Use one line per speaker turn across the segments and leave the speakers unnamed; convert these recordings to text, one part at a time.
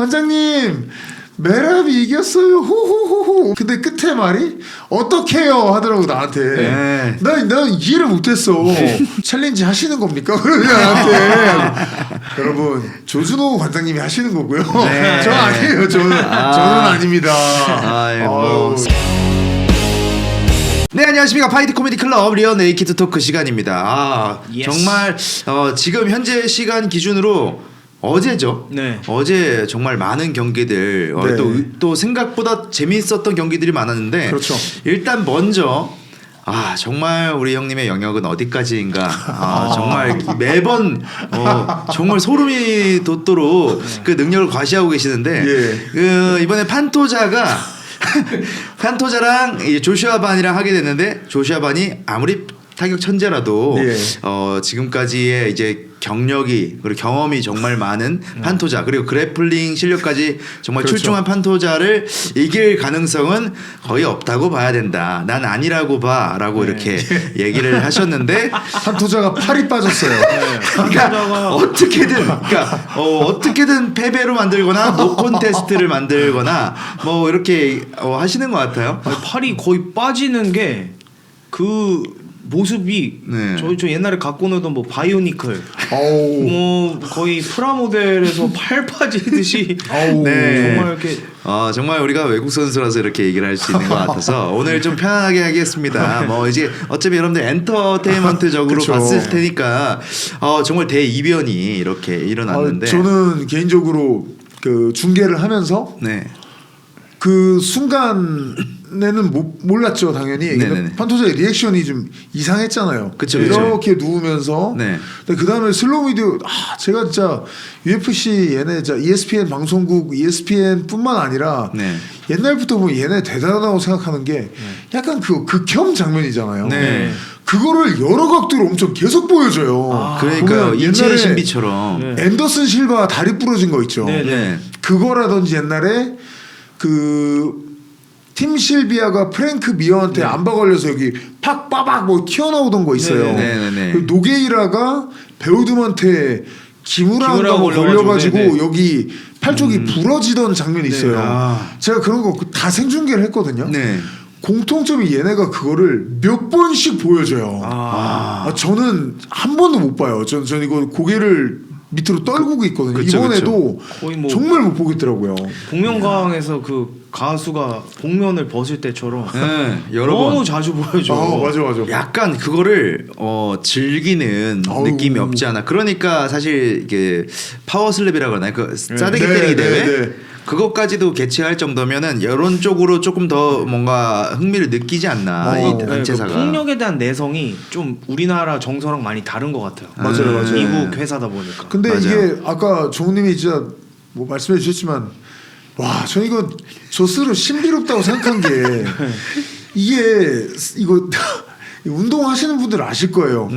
관장님 메랍이 이겼어요. 호호호호. 근데 끝에 말이 어떡해요 하더라고 나한테. 난 이해를 못했어. 챌린지 하시는 겁니까? 그러냐 나한테. 여러분 조준호 관장님이 하시는 거고요. 저 아니에요. 저는 아닙니다.
네, 안녕하십니까. 파이트 코미디 클럽 리어 네이키드 토크 시간입니다. 정말 지금 현재 시간 기준으로 어제죠.
네.
어제 정말 많은 경기들 또 생각보다 재미있었던 경기들이 많았는데
그렇죠.
일단 먼저 정말 우리 형님의 영역은 어디까지인가. 정말 매번 정말 소름이 돋도록 그 능력을 과시하고 계시는데 이번에 판토자가 판토자랑 조슈아 반이랑 하게 됐는데 조슈아 반이 아무리 타격 천재라도 지금까지의 이제 경력이 그리고 경험이 정말 많은 판토자 그리고 그래플링 실력까지 정말 출중한 판토자를 이길 가능성은 거의 없다고 봐야 된다. 난 아니라고 봐라고 이렇게 얘기를 하셨는데
판토자가 팔이 빠졌어요.
그러니까 어떻게든 패배로 만들거나 노 콘테스트를 만들거나 뭐 이렇게 하시는 것 같아요.
팔이 거의 빠지는 게 그 모습이 저 옛날에 갖고 놀던 뭐 바이오니클 뭐 거의 프라모델에서 팔 빠지듯이 정말 이렇게
정말 우리가 외국 선수라서 이렇게 얘기를 할 수 있는 것 같아서 오늘 좀 편하게 하겠습니다. 뭐 이제 어차피 여러분들 엔터테인먼트적으로 봤을 테니까 정말 대이변이 이렇게 일어났는데
저는 개인적으로 그 중계를 하면서 그 순간에는 몰랐죠 당연히. 근데 판토자의 리액션이 좀 이상했잖아요. 이렇게 누우면서. 근데 그 다음에 슬로우 비디오 제가 진짜 UFC 얘네 ESPN 방송국 ESPN뿐만 아니라 옛날부터 보면 얘네 대단하다고 생각하는 게 약간 그 극혐 장면이잖아요. 그거를 여러 각도로 엄청 계속 보여줘요.
그러니까 인체의 신비처럼
앤더슨 실바 다리 부러진 거 있죠. 그거라든지 옛날에 그 팀 실비아가 프랭크 미어한테 안바 걸려서 여기 팍 빠박 뭐 튀어나오던 거 있어요. 그 노게이라가 배우들한테 기무라한다고 걸려가지고 여기 팔 쪽이 부러지던 장면이 있어요. 제가 그런 거 다 생중계를 했거든요. 공통점이 얘네가 그거를 몇 번씩 보여줘요. 저는 한 번도 못 봐요. 전 이거 고개를 밑으로 떨구고 있거든요. 이번에도
거의 뭐
정말 못 보겠더라고요.
복면가왕에서 그 가수가 복면을 벗을 때처럼
여러
너무
번
자주 보여줘.
맞아.
약간 그거를 즐기는 느낌이 없지 않아. 그러니까 사실 이게 파워슬랩이라고 하나요? 그 싸대기 때리기 대회 그것까지도 개최할 정도면은 이런 쪽으로 조금 더 뭔가 흥미를 느끼지 않나 이 단체사가.
그 폭력에 대한 내성이 좀 우리나라 정서랑 많이 다른 것 같아요.
맞아요.
미국 회사다 보니까.
근데 이게 아까 종우님이 진짜 뭐 말씀해 주셨지만 저 이거 저 스스로 신비롭다고 생각한 게 이거 운동하시는 분들 아실 거예요.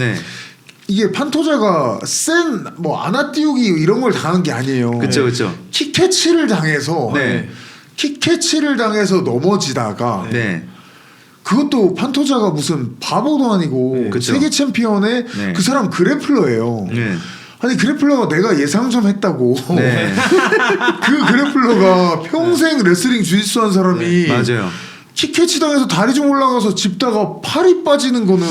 이게 판토자가 센 뭐 안아 띄우기 이런 걸 당한 게 아니에요.
그렇죠.
킥캐치를 당해서 넘어지다가 그것도 판토자가 무슨 바보도 아니고 세계 챔피언의 그 사람 그래플러예요. 아니 그래플러가 내가 예상 좀 했다고. 그 그래플러가 평생 레슬링 주짓수 한 사람이 킥캐치 당해서 다리 좀 올라가서 짚다가 팔이 빠지는 거는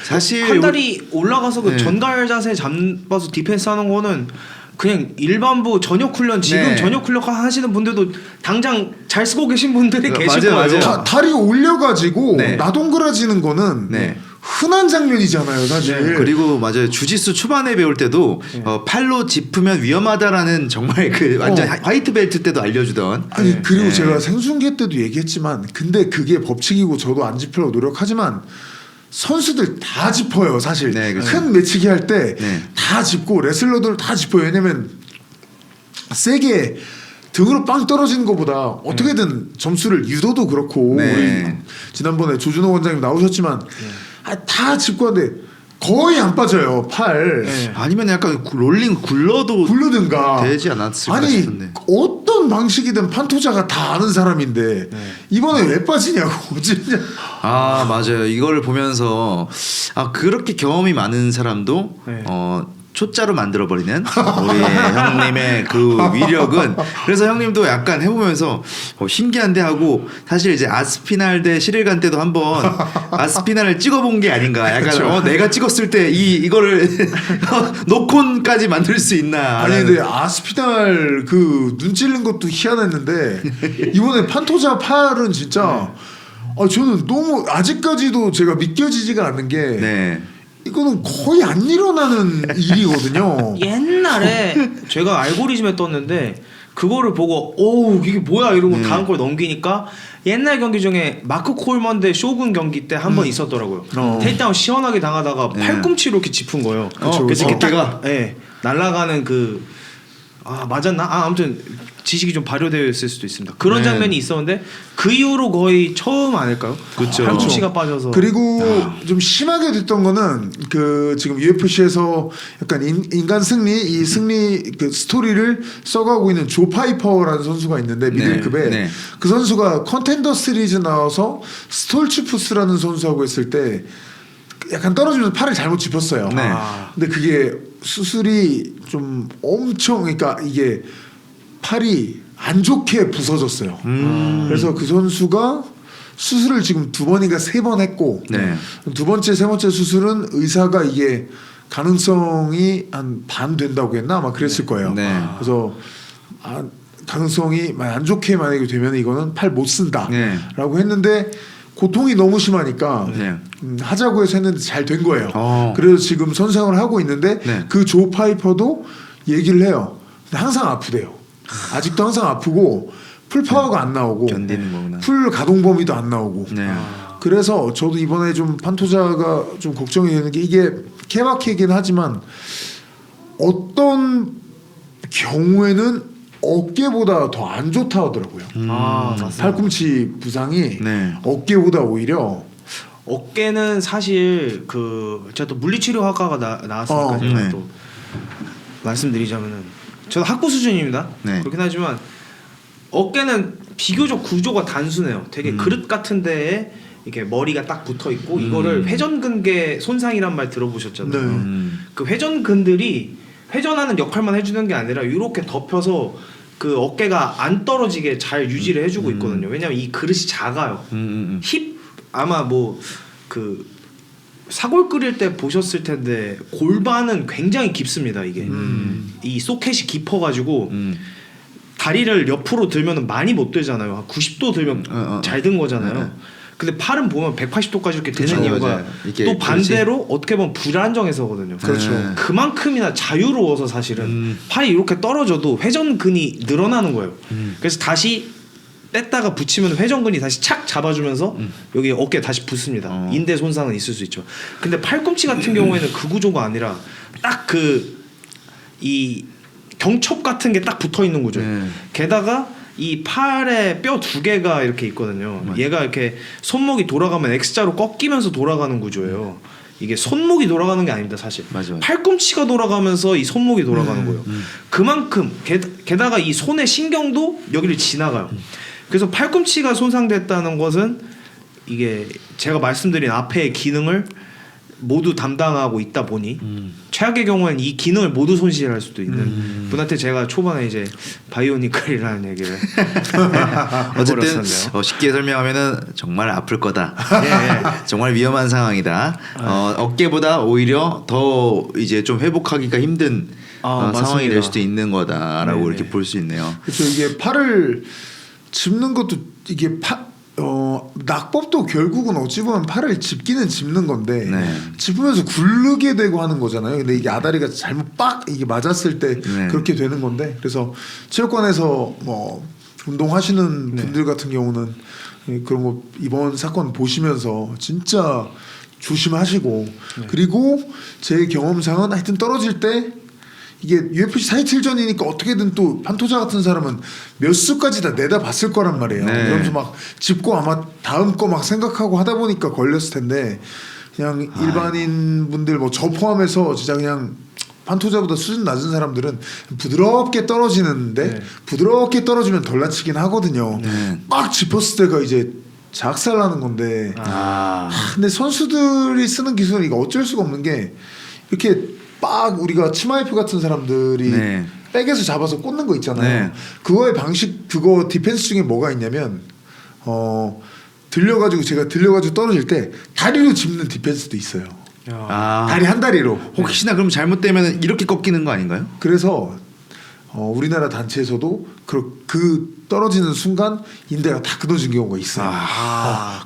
사실 한 다리 올라가서 그 전갈 자세 잡아서 디펜스 하는 거는 그냥 일반부 전역 훈련 지금 전역 훈련 하시는 분들도 당장 잘 쓰고 계신 분들이 계실 거예요.
다리 올려가지고 나동그라지는 거는 흔한 장면이잖아요, 사실.
그리고 맞아요. 주짓수 초반에 배울 때도 팔로 짚으면 위험하다라는 정말 그 완전 화이트 벨트 때도 알려주던.
아니 그리고 제가 생중계 때도 얘기했지만 근데 그게 법칙이고 저도 안 짚으려고 노력하지만 선수들 다 짚어요, 사실. 큰 매치기 할 때 다 짚고 레슬러들 다 짚어요. 왜냐면 세게 등으로 빵 떨어지는 것보다 어떻게든 점수를 유도도 그렇고 지난번에 조준호 원장님 나오셨지만 다 짚고 하는데 거의 안 빠져요, 팔.
아니면 약간 롤링 굴러든가
되지
않았을까 싶은데.
어떤 방식이든 판토자가 다 아는 사람인데 이번에 왜 빠지냐고 진짜.
맞아요. 이걸 보면서 그렇게 경험이 많은 사람도 초짜로 만들어버리는 우리 형님의 그 위력은 그래서 형님도 약간 해보면서 신기한데 하고 사실 이제 아스피날 대 시릴간 때도 한번 아스피날을 찍어본 게 아닌가 약간
그쵸.
내가 찍었을 때 이거를 노콘까지 만들 수 있나
아니 근데 아스피날 그 눈 찔른 것도 희한했는데 이번에 판토자 팔은 진짜 저는 너무 아직까지도 제가 믿겨지지가 않는 게
네.
이거는 거의 안 일어나는 일이거든요.
옛날에 제가 알고리즘에 떴는데 그거를 보고 오 이게 뭐야 이러고 다음 걸 넘기니까 옛날 경기 중에 마크 콜먼 대 쇼군 경기 때 한 번 있었더라고요. 테이크다운 시원하게 당하다가 팔꿈치로 이렇게 짚은 거예요. 그래서 이렇게 딱 날아가는 맞았나? 아무튼 지식이 좀 발효되어 있을 수도 있습니다. 그런 장면이 있었는데 그 이후로 거의 처음 아닐까요?
그렇죠.
팔꿈치가 빠져서.
그리고 좀 심하게 됐던 거는 그 지금 UFC에서 약간 인간 승리 이 승리 그 스토리를 써가고 있는 조 파이퍼라는 선수가 있는데 미들급에 그 선수가 컨텐더 시리즈 나와서 스톨츠푸스라는 선수하고 했을 때 약간 떨어지면서 팔을 잘못 짚었어요. 근데 그게 수술이 좀 엄청 그러니까 이게 팔이 안 좋게 부서졌어요. 그래서 그 선수가 수술을 지금 2번인가 3번 했고 두 번째 세 번째 수술은 의사가 이게 가능성이 한 반 된다고 했나 아마 그랬을 거예요. 그래서 가능성이 안 좋게 만약에 되면 이거는 팔 못 쓴다라고 했는데 고통이 너무 심하니까 하자고 해서 했는데 잘 된 거예요. 그래서 지금 선생을 하고 있는데 그 조 파이퍼도 얘기를 해요. 항상 아프대요. 아직도 항상 아프고 풀 파워가 안 나오고
견디는 거구나.
풀 가동 범위도 안 나오고. 그래서 저도 이번에 좀 판토자가 좀 걱정이 되는 게 이게 케바케이긴 하지만 어떤 경우에는 어깨보다 더 안 좋다 하더라고요.
맞습니다.
팔꿈치 부상이 어깨보다 오히려
어깨는 사실 제가 또 물리치료학과가 나왔으니까 제가 또 말씀드리자면은 저도 학부 수준입니다. 그렇긴 하지만 어깨는 비교적 구조가 단순해요. 되게 그릇 같은 데에 이렇게 머리가 딱 붙어 있고 이거를 회전근개 손상이란 말 들어보셨잖아요. 그 회전근들이 회전하는 역할만 해주는 게 아니라 이렇게 덮여서 그 어깨가 안 떨어지게 잘 유지를 해주고 있거든요. 왜냐면 이 그릇이 작아요. 힙 아마 사골 끓일 때 보셨을 텐데 골반은 굉장히 깊습니다. 이게 이 소켓이 깊어가지고 다리를 옆으로 들면 많이 못 들잖아요. 한 90도 들면 잘 든 거잖아요. 근데 팔은 보면 180도까지 이렇게 되는 이유가 또 반대로 어떻게 보면 불안정해서거든요. 그만큼이나 자유로워서 사실은 팔이 이렇게 떨어져도 회전근이 늘어나는 거예요. 그래서 다시 뺐다가 붙이면 회전근이 다시 착 잡아주면서 여기 어깨에 다시 붙습니다. 인대 손상은 있을 수 있죠. 근데 팔꿈치 같은 경우에는 그 구조가 아니라 딱 이 경첩 같은 게 딱 붙어 있는 구조예요. 게다가 이 팔에 뼈 2개가 이렇게 있거든요. 얘가 이렇게 손목이 돌아가면 X자로 꺾이면서 돌아가는 구조예요. 이게 손목이 돌아가는 게 아닙니다, 사실. 팔꿈치가 돌아가면서 이 손목이 돌아가는 거예요. 그만큼 게다가 이 손의 신경도 여기를 지나가요. 그래서 팔꿈치가 손상됐다는 것은 이게 제가 말씀드린 앞의 기능을 모두 담당하고 있다 보니 최악의 경우에는 이 기능을 모두 손실할 수도 있는 분한테 제가 초반에 이제 바이오니컬이라는 얘기를
어쨌든 쉽게 설명하면은 정말 아플 거다. 정말 위험한 상황이다. 어깨보다 오히려 더 이제 좀 회복하기가 힘든 상황이 될 수도 있는 거다라고 이렇게 볼 수 있네요.
그렇죠. 이게 팔을 짚는 것도 이게 낙법도 결국은 어찌 보면 팔을 짚기는 짚는 건데 짚으면서 굴르게 되고 하는 거잖아요. 근데 이게 아다리가 잘못 빡 이게 맞았을 때 그렇게 되는 건데 그래서 체육관에서 뭐 운동하시는 분들 같은 경우는 그런 거 이번 사건 보시면서 진짜 조심하시고 그리고 제 경험상은 하여튼 떨어질 때 이게 UFC 427전이니까 어떻게든 또 판토자 같은 사람은 몇 수까지 다 내다봤을 거란 말이에요. 그러면서 막 짚고 아마 다음 거 막 생각하고 하다 보니까 걸렸을 텐데 그냥 일반인 분들 뭐 저 포함해서 진짜 그냥 판토자보다 수준 낮은 사람들은 부드럽게 떨어지는데 부드럽게 떨어지면 덜 다치긴 하거든요. 막 짚었을 때가 이제 작살나는 건데 근데 선수들이 쓰는 기술은 이거 어쩔 수가 없는 게 이렇게 빡 우리가 치마이프 같은 사람들이
네.
백에서 잡아서 꽂는 거 있잖아요.
네.
그거의 방식 그거 디펜스 중에 뭐가 있냐면 제가 들려가지고 떨어질 때 다리로 짚는 디펜스도 있어요.
아,
다리 한 다리로.
혹시나 그럼 잘못되면 이렇게 꺾이는 거 아닌가요?
그래서 우리나라 단체에서도 그 떨어지는 순간 인대가 다 끊어진 경우가 있어요.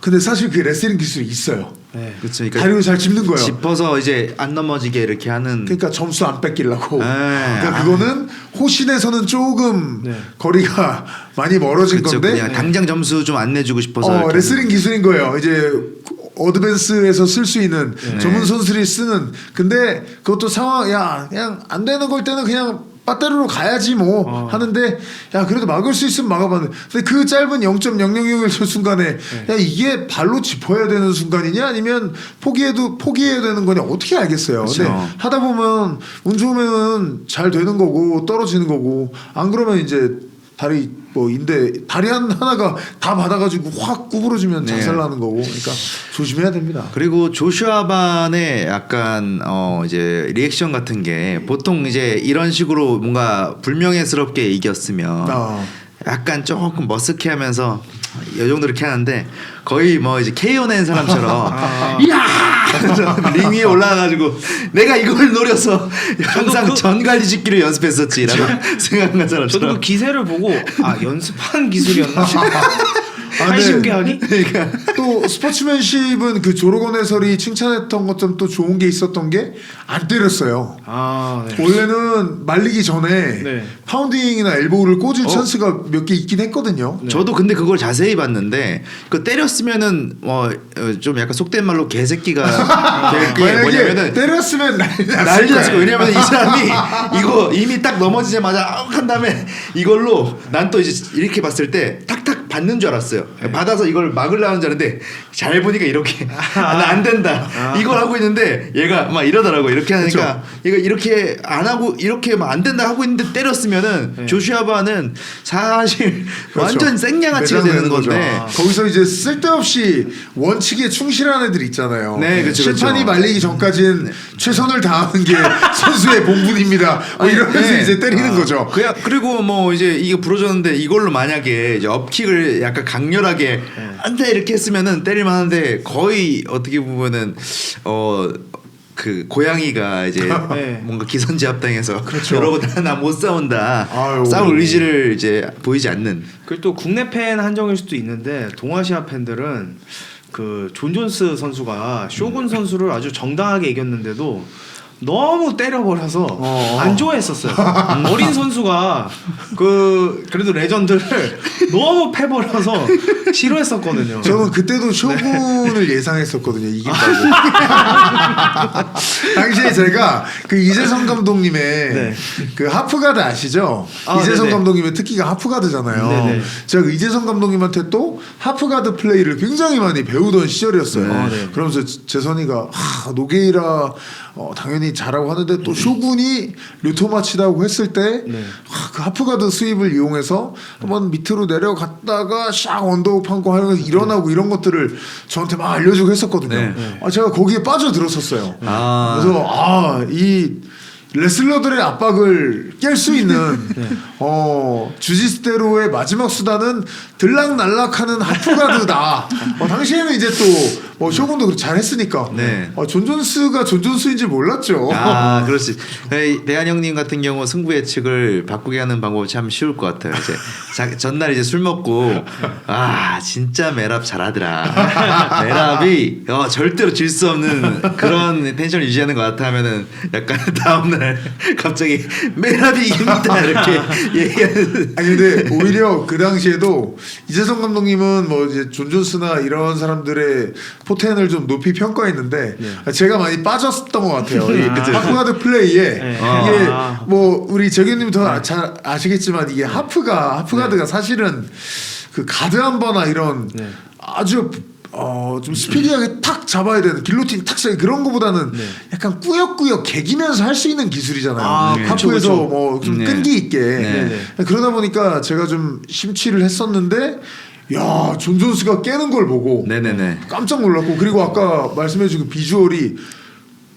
근데 사실 그 레슬링 기술이 있어요.
네.
그렇죠. 그러니까
다리로 잘 짚는 거예요.
짚어서 이제 안 넘어지게 이렇게 하는.
그러니까 점수 안 뺏기려고.
네.
그러니까 그거는 호신에서는 조금
네.
거리가 많이 멀어진
그쵸,
건데
그냥 당장 점수 좀 안 내주고 싶어서. 이렇게
레슬링 기술인 거예요. 이제 어드밴스에서 쓸 수 있는 전문 선수들이 쓰는. 근데 그것도 상황 그냥 안 되는 걸 때는 그냥 빠따르로 가야지 뭐 하는데 야 그래도 막을 수 있으면 막아봤는데 근데 그 짧은 0.0001초 순간에 야 이게 발로 짚어야 되는 순간이냐 아니면 포기해야 되는 거냐 어떻게 알겠어요.
그쵸.
근데 하다 보면 운 좋으면 잘 되는 거고 떨어지는 거고 안 그러면 이제 다리 다리 하나가 다 받아가지고 확 구부러지면
네.
작살나는 거고 그러니까 조심해야 됩니다.
그리고 조슈아 반의 약간 이제 리액션 같은 게 보통 이제 이런 식으로 뭔가 불명예스럽게 이겼으면 약간 조금 머쓱해하면서 이 정도 이렇게 하는데 거의 뭐 이제 KO 낸 사람처럼 이야 링 위에 올라가가지고 내가 이걸 노려서 항상 전갈리 짓기를 연습했었지라고 생각한
저도
사람처럼.
그 기세를 보고 연습한 기술이었나?
네.
80개 하기?
그러니까 또 스포츠맨십은 그 조로건 해설이 칭찬했던 것좀 또 좋은 게 있었던 게 안 때렸어요.
네.
원래는 말리기 전에
네.
파운딩이나 엘보우를 꽂을 찬스가 몇 개 있긴 했거든요.
저도 근데 그걸 자세히 봤는데 그 때렸으면은 좀 약간 속된 말로 개새끼가 될 게
만약에
뭐냐면은
때렸으면 난리
난리 났을 거예요.
거예요.
왜냐면 이 사람이 이거 이미 딱 넘어지자마자 아욱 한 다음에 이걸로 난 또 이제 이렇게 봤을 때 탁탁 받는 줄 알았어요. 받아서 이걸 막으려는 줄 알았는데 잘 보니까 이렇게 나 안 된다. 이걸 하고 있는데 얘가 막 이러더라고. 이렇게 하니까 얘가 이렇게 안 하고 이렇게 막 안 된다 하고 있는데 때렸으면은 조슈아 바는 사실 완전 생양아치가 되는
거죠.
건데
거기서 이제 쓸데없이 원칙에 충실한 애들 있잖아요.
네, 그쵸,
심판이
그쵸.
말리기 전까지는 최선을 다하는 게 선수의 본분입니다. 이러면서
네.
이제 때리는 거죠.
그리고 뭐 이제 이게 부러졌는데 이걸로 만약에 이제 업킥을 약간 강렬하게 안돼 이렇게 했으면은 때릴만한데 거의 어떻게 보면은 그 고양이가 이제
네.
뭔가 기선제압당해서
그렇죠.
여러분 나 못 싸운다
아유.
싸울 의지를 이제 보이지 않는.
그리고 또 국내 팬 한정일 수도 있는데 동아시아 팬들은 그 존 존스 선수가 쇼군 선수를 아주 정당하게 이겼는데도 너무 때려버려서 안 좋아했었어요. 어린 선수가 그래도 레전드를 너무 패버려서 싫어했었거든요.
저는 그때도 쇼군을 예상했었거든요. 이긴다고. 당시에 제가 그 이재성 감독님의
네.
그 하프가드 아시죠?
아,
이재성
네네.
감독님의 특기가 하프가드잖아요.
네네.
제가 그 이재성 감독님한테 또 하프가드 플레이를 굉장히 많이 배우던 시절이었어요.
네.
그러면서 재선이가 노게이라 당연히 잘하고 하는데 또 쇼군이 류토마치다고 했을 때 그 하프가드 스윕을 이용해서 한번 밑으로 내려갔다가 샥 언더우 판고 하면서 일어나고 이런 것들을 저한테 막 알려주고 했었거든요.
네.
제가 거기에 빠져들었었어요.
아.
그래서 이 레슬러들의 압박을 깰 수 있는 주짓수대로의 마지막 수단은 들락날락하는 하프가드다. 당시에는 이제 또 쇼군도 잘했으니까
네.
존 존스가 존 존스인지 몰랐죠.
아, 그렇지. 대한 형님 같은 경우 승부 예측을 바꾸게 하는 방법이 참 쉬울 것 같아요. 이제 전날 이제 술 먹고 진짜 매랍 잘하더라. 매랍이 절대로 질 수 없는 그런 텐션을 유지하는 것 같아 하면은 약간 다음날 갑자기 매랍이 이깁니다 이렇게 얘기하는.
아니 근데 오히려 그 당시에도 이재성 감독님은 뭐 이제 존 존스나 이런 사람들의 포텐을 좀 높이 평가했는데 제가 많이 빠졌던 것 같아요. 이 하프가드 플레이에 이게 뭐 우리 재규님이 더 잘 아시겠지만 이게 하프가드가 사실은 그 가드 한 번이나 이런 아주 좀 스피디하게 탁 잡아야 되는 길로틴 탁 잡아 그런 거보다는 약간 꾸역꾸역 개기면서 할 수 있는 기술이잖아요. 하프에서 뭐 좀 끈기 있게 그러다 보니까 제가 좀 심취를 했었는데 야, 존 존스가 깨는 걸 보고
네네네.
깜짝 놀랐고 그리고 아까 말씀해주신 그 비주얼이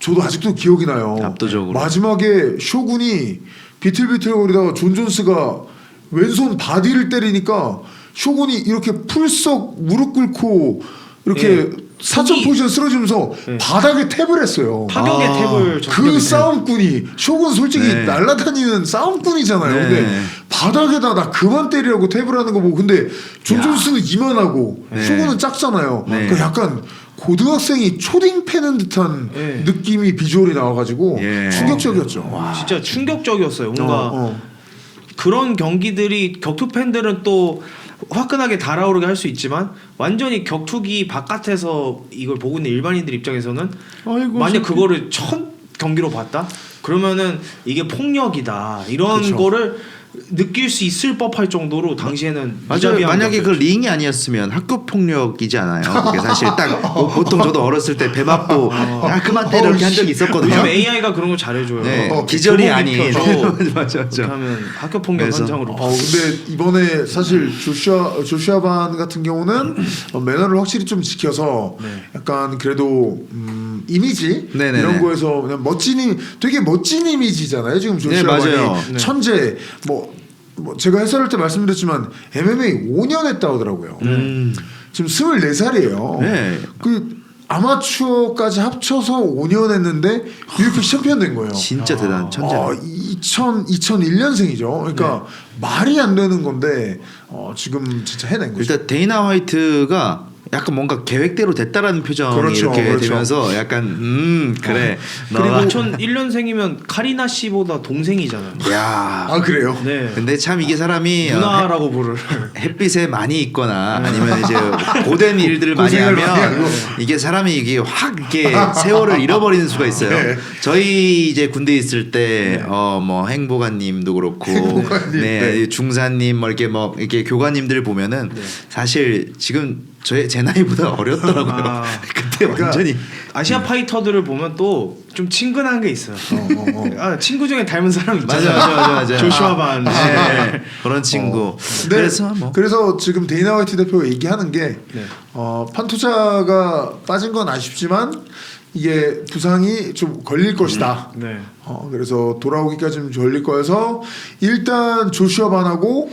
저도 아직도 기억이 나요.
압도적으로.
마지막에 쇼군이 비틀비틀거리다가 존 존스가 왼손 바디를 때리니까 쇼군이 이렇게 풀썩 무릎 꿇고 이렇게 사천
턱이-
포지션 쓰러지면서 바닥에 탭을 했어요.
타격의 탭을
그 싸움꾼이 쇼군 솔직히
네.
날라다니는 싸움꾼이잖아요.
네.
근데 바닥에다 나 그만 때리라고 탭을 하는 거 보고 근데 존 존스는 이만하고
네.
쇼군은 작잖아요.
네.
그러니까 약간 고등학생이 초딩 패는 듯한
네.
느낌이 비주얼이 나와가지고
예.
충격적이었죠.
진짜 충격적이었어요. 뭔가
어.
그런 경기들이 격투 팬들은 또 화끈하게 달아오르게 할 수 있지만 완전히 격투기 바깥에서 이걸 보고 있는 일반인들 입장에서는
아이고,
만약 그거를 첫 경기로 봤다? 그러면은 이게 폭력이다 이런
그쵸.
거를 느낄 수 있을 법할 정도로 당시에는
맞아요.
무자비한
만약에 그
경기였죠.
링이 아니었으면 학교 폭력이지 않아요. 그게 사실 딱 보통 저도 어렸을 때 배 맞고 야 그만 때려 이렇게 한 적이 있었거든요.
요즘 AI가 그런 거 잘해줘요.
네,
어,
기절이
교복
아닌.
입혀서
맞아.
그렇게 하면 학교 폭력
그래서-
현장으로.
근데 이번에 사실 조슈아 반 같은 경우는 매너를 확실히 좀 지켜서
네.
약간 그래도 이미지
네네네.
이런 거에서 그냥 되게 멋진 이미지잖아요. 지금 조슈아
맞아요.
반이
네.
천재 뭐 제가 해설할 때 말씀드렸지만 MMA 5년 했다 하더라고요. 지금 24살이에요.
네.
그 아마추어까지 합쳐서 5년 했는데 UFC 챔피언 된 거예요.
진짜 대단한 천재.
2001년생이죠. 그러니까 말이 안 되는 건데 지금 진짜 해낸 거죠.
일단 데이나 화이트가 약간 뭔가 계획대로 됐다라는 표정이
그렇죠,
이렇게
그렇죠.
되면서 약간 그래.
그리고
너가
2001년생이면 카리나 씨보다 동생이잖아요.
야.
아 그래요?
네.
근데 참 이게 사람이
누나라고 부를.
햇빛에 많이 있거나 아니면 이제 고된 일들을 많이
고생을 많이
하면
하고.
이게 사람이 이게 확 이게 세월을 잃어버리는 수가 있어요.
네.
저희 이제 군대 있을 때 뭐 행보관님도 그렇고
행보관님,
네,
네.
중사님 뭐 이렇게 교관님들 보면은 사실 지금 제 나이보다 어렸더라고요.
아,
그때
그러니까
완전히
아시아 파이터들을 보면 또 좀 친근한 게 있어요. 아, 친구 중에 닮은 사람 있잖아요.
맞아.
조슈아 반.
네, 그런 친구.
네,
그래서
그래서 지금 데이나 화이트 대표가 얘기하는 게
네.
판투자가 빠진 건 아쉽지만 이게 부상이 좀 걸릴 것이다.
네.
그래서 돌아오기까지 좀 걸릴 거여서 일단 조슈아 반하고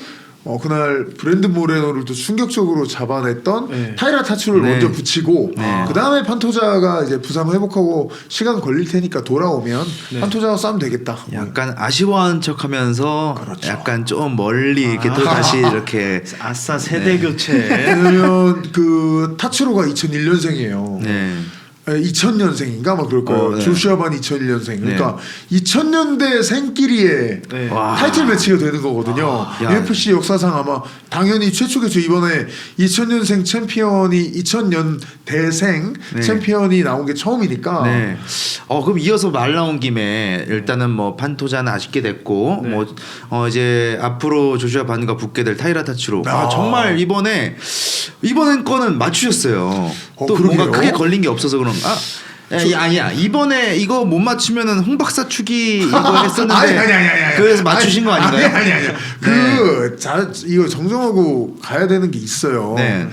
그날 브랜드 모레노를 또 충격적으로 잡아냈던
네.
타이라 타츠를
네.
먼저 붙이고
네.
그 다음에 판토자가 이제 부상 회복하고 시간 걸릴 테니까 돌아오면 판토자가 싸면 되겠다.
약간 아쉬워한 척하면서
그렇죠.
약간 좀 멀리 이렇게 또 다시 이렇게
아싸 세대 교체.
왜냐면 그 타츠로가 2001년생이에요.
네.
2000년생인가 막 그럴 거예요.
네.
조슈아 반 2001년생. 그러니까
네.
2000년대 생끼리에
네.
와.
타이틀 매치가 되는 거거든요.
야.
UFC 역사상 아마 당연히 최초겠죠. 이번에 2000년생 챔피언이 2000년대생
네.
챔피언이 나온 게 처음이니까.
네. 그럼 이어서 말 나온 김에 일단은 뭐 판토자는 아쉽게 됐고
네.
뭐 이제 앞으로 조슈아 반과 붙게 될 타이라 타츠로
아.
정말 이번엔 거는 맞추셨어요. 또
그러게요.
뭔가 크게 걸린 게 없어서 그런가? 아니야 이번에 이거 못 맞추면은 홍 박사 축이 이거 했었는데
아니.
그래서 맞추신 거 아닌가요?
아니. 이거 정정하고 가야 되는 게 있어요.
네.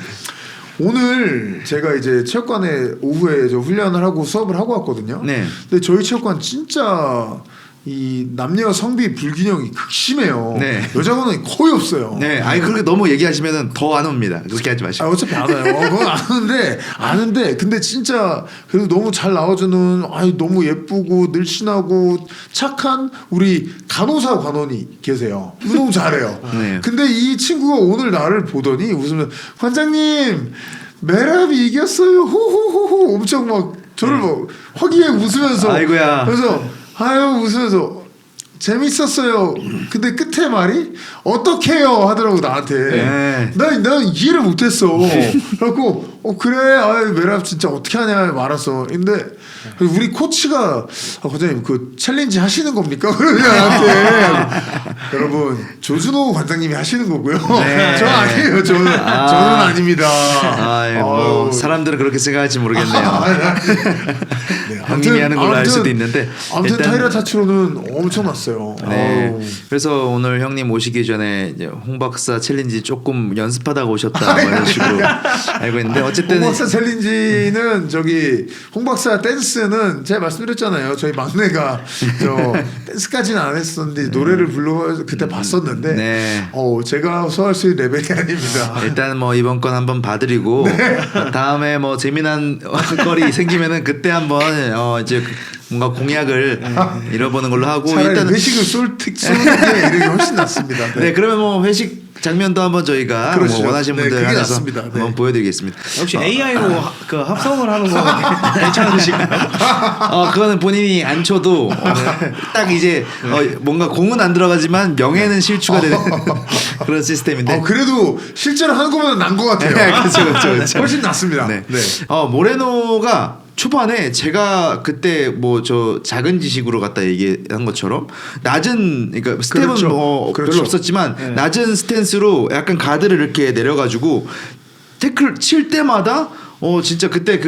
오늘 제가 이제 체육관에 오후에 저 훈련을 하고 수업을 하고 왔거든요.
네.
근데 저희 체육관 진짜 이 남녀 성비 불균형이 극심해요.
네.
여자분은 거의 없어요.
네, 아니 그렇게 너무 얘기하시면은 더 안 옵니다. 그렇게 하지 마시고.
어차피 알아요. 그건 아는데 근데 진짜 그래도 너무 잘 나와주는 너무 예쁘고 늘씬하고 착한 우리 간호사 관원이 계세요. 너무 잘해요.
네.
근데 이 친구가 오늘 나를 보더니 웃으면서 관장님 메랍이 이겼어요. 호호호호 엄청 막 저를 막 화기애 웃으면서
아이고야.
그래서 웃으면서 재밌었어요. 근데 끝에 말이 어떻게요 하더라고 나한테.
네.
난 이해를 못했어. 그래갖고 그래 메랍 진짜 어떻게 하냐 말았어. 근데 우리 코치가 과장님 그 챌린지 하시는 겁니까? 그러냐 나한테. 여러분 조준호 관장님이 하시는 거고요.
네.
저 아니에요. 저는 아닙니다.
뭐 사람들은 그렇게 생각할지 모르겠네요.
네,
형님이 하는 걸로 알 수도 있는데
아무튼
일단-
타이라 타츠로는 엄청났어요.
네.
아우.
그래서 오늘 형님 오시기 전에 이제 홍 박사 챌린지 조금 연습하다가 오셨다 뭐 이런 식으로 알고 있는데 어쨌든
홍박사 챌린지는 저기 홍박사 댄스는 제가 말씀드렸잖아요. 저희 막내가 저 댄스까지는 안 했었는데 노래를 불러 그때 봤었는데
네.
제가 소화할 수 있는 레벨이 아닙니다.
일단 뭐 이번 건 한번 봐드리고 다음에 뭐 재미난 거리 생기면은 그때 한번 이제 뭔가 공약을 잃어보는 걸로 하고
차라리
일단
회식을 쏘는 게 이름이 훨씬 낫습니다.
네, 그러면 뭐 회식 장면도 한번 저희가
그렇죠.
뭐 원하시는
네,
분들
그게
안에서
낫습니다. 네.
한번 보여드리겠습니다.
역시 AI로 그 합성을 하는 거 괜찮으신가요?
그거는 본인이 안 쳐도 딱 이제 뭔가 공은 안 들어가지만 명예는 실추가 되는 그런 시스템인데.
그래도 실제로 하는 것보다 나은 것 같아요.
그렇죠.
훨씬 낫습니다.
네.
네.
모레노가 초반에 제가 그때 뭐 저 작은 지식으로 갖다 얘기한 것처럼 낮은 그러니까 스텝은
그렇죠.
뭐
그렇죠.
별로 없었지만
네.
낮은 스탠스로 약간 가드를 이렇게 내려가지고 태클 칠 때마다 진짜 그때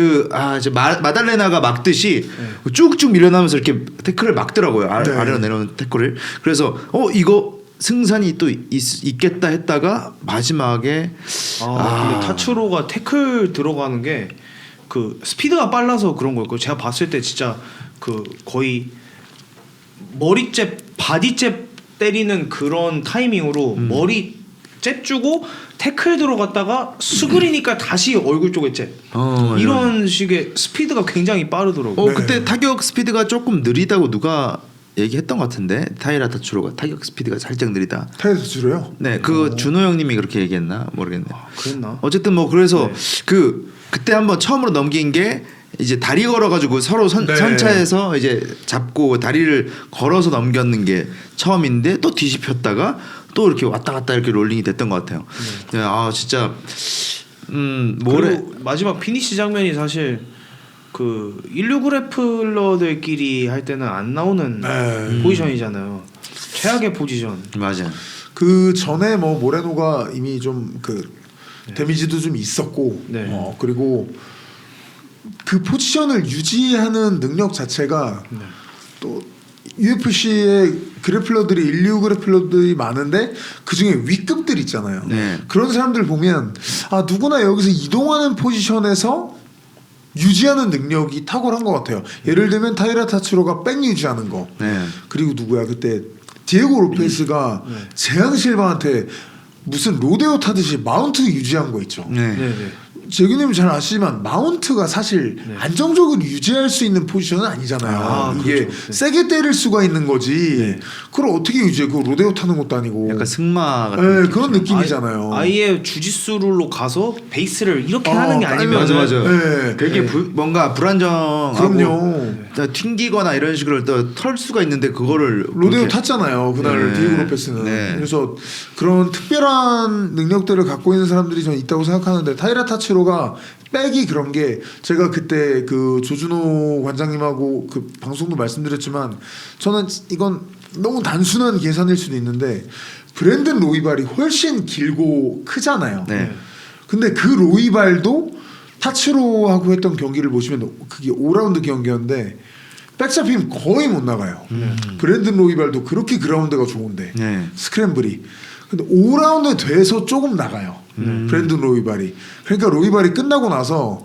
이제 마달레나가 막듯이 쭉쭉 밀려나면서 이렇게 태클을 막더라고요.
네.
아래로 내려오는 태클을. 그래서 이거 승산이 또 있겠다 했다가 마지막에
근데 타츠로가 태클 들어가는 게 그 스피드가 빨라서 그런 거였고 제가 봤을 때 진짜 그 거의 머리잽 바디잽 때리는 그런 타이밍으로 머리 잽 주고 태클 들어갔다가 수그리니까 다시 얼굴 쪽에 잽
맞아.
이런 식의 스피드가 굉장히 빠르더라고요.
네.
그때 타격 스피드가 조금 느리다고 누가 얘기했던 것 같은데 타이라 타츠로가 타격 스피드가 살짝 느리다.
타이어 주로요?
네, 그 준호 형님이 그렇게 얘기했나 모르겠네요.
그랬나?
어쨌든 뭐 그래서
네.
그때 한번 처음으로 넘긴 게 이제 다리 걸어가지고 서로
네.
선차에서 이제 잡고 다리를 걸어서 넘겼는 게 처음인데 또 뒤집혔다가 또 이렇게 왔다 갔다 이렇게 롤링이 됐던 것 같아요. 네, 진짜
그리고 마지막 피니시 장면이 사실 그 169 그래플러들끼리 할 때는 안 나오는 포지션이잖아요. 최악의 포지션.
맞아요.
그 전에 뭐 모레노가 이미 좀 그 데미지도 좀 있었고
네.
그리고 그 포지션을 유지하는 능력 자체가
네.
또 UFC의 그래플러들이 119 그래플러들이 많은데 그 중에 위급들 있잖아요.
네.
그런 사람들 보면 누구나 여기서 이동하는 포지션에서 유지하는 능력이 탁월한 것 같아요. 예를 들면 타이라 타츠로가 백 유지하는 거.
네.
그리고 누구야 그때 디에고 로페스가 재앙 실바한테 무슨 로데오 타듯이 마운트 유지한 거 있죠.
네.
네네.
재규님 잘 아시지만 마운트가 사실 안정적으로 유지할 수 있는 포지션은 아니잖아요. 이게
그렇죠. 네.
세게 때릴 수가 있는 거지. 그걸 어떻게 유지해? 그거 로데오 타는 것도 아니고.
약간 승마 같은
네,
느낌이죠.
그런 느낌이잖아요.
아예 주짓수 룰로 가서 베이스를 이렇게 하는 게 아니면
맞아.
네.
되게 뭔가 불안정하고
그럼요.
튕기거나 이런 식으로 또 털 수가 있는데 그거를
로데오
그렇게-
탔잖아요. 그날
네.
디에고 로페스는.
네.
그래서 그런 특별한 능력들을 갖고 있는 사람들이 저는 있다고 생각하는데 타이라 타츠로가 백이 그런 게 제가 그때 그 조준호 관장님하고 그 방송도 말씀드렸지만 저는 이건 너무 단순한 계산일 수도 있는데 브랜든 로이발이 훨씬 길고 크잖아요.
네.
근데 그 로이발도 타츠로하고 했던 경기를 보시면 그게 5라운드 경기였는데 백 잡히면 거의 못 나가요. 브랜든 로이발도 그렇게 그라운드가 좋은데
네.
스크램블이 근데 5라운드 돼서 조금 나가요. 브랜든 로이발이. 그러니까 로이발이 끝나고 나서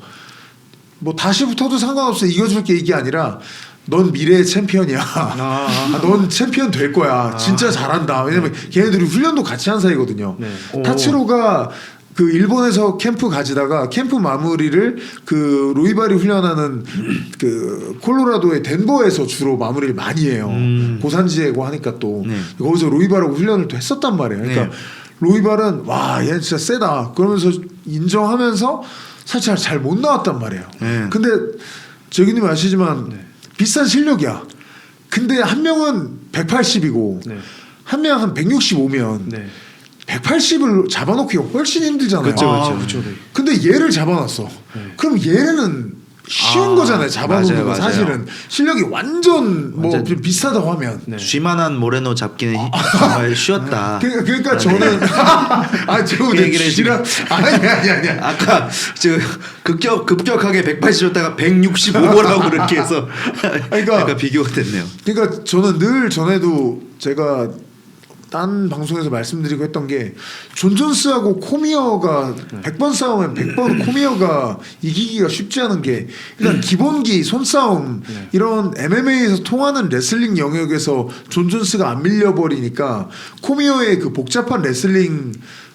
뭐 다시 붙어도 상관없어 이겨줄 게 이게 아니라 넌 미래의 챔피언이야. 넌 챔피언 될 거야. 진짜 잘한다. 왜냐면 걔네들이 훈련도 같이 한 사이거든요.
네.
타츠로가 그 일본에서 캠프 가지다가 캠프 마무리를 그 로이발이 훈련하는 그 콜로라도의 덴버에서 주로 마무리를 많이 해요. 고산지대고 하니까 또
네.
거기서 로이발하고 훈련을 또 했었단 말이에요. 그러니까
네.
로이발은 와, 얘 진짜 세다. 그러면서 인정하면서 사실 잘 못 나왔단 말이에요.
네.
근데 저기님 아시지만 비싼 실력이야. 근데 한 명은 180이고
네.
한 명 한 165면
네.
180을 잡아놓기가 훨씬 힘들잖아요.
그렇죠. 네.
근데 얘를 잡아놨어. 그럼 얘는 쉬운 거잖아요. 잡아놓는
맞아요,
건
맞아요.
사실은 실력이 완전 뭐
완전
좀 비슷하다고 하면.
네.
쥐만한 모레노 잡기는 정말 쉬웠다.
그러니까 저는 제가
그 얘기를
쥐랑 아니.
아까 급격하게 180 줬다가 165라고 그렇게 해서
그러니까
약간 비교가 됐네요.
그러니까 저는 늘 전에도 제가 딴 방송에서 말씀드리고 했던 게 존 존스하고 코미어가 100번 싸우면 100번 코미어가 이기기가 쉽지 않은 게 일단 기본기 손싸움 이런 MMA에서 통하는 레슬링 영역에서 존 존스가 안 밀려버리니까 코미어의 그 복잡한 레슬링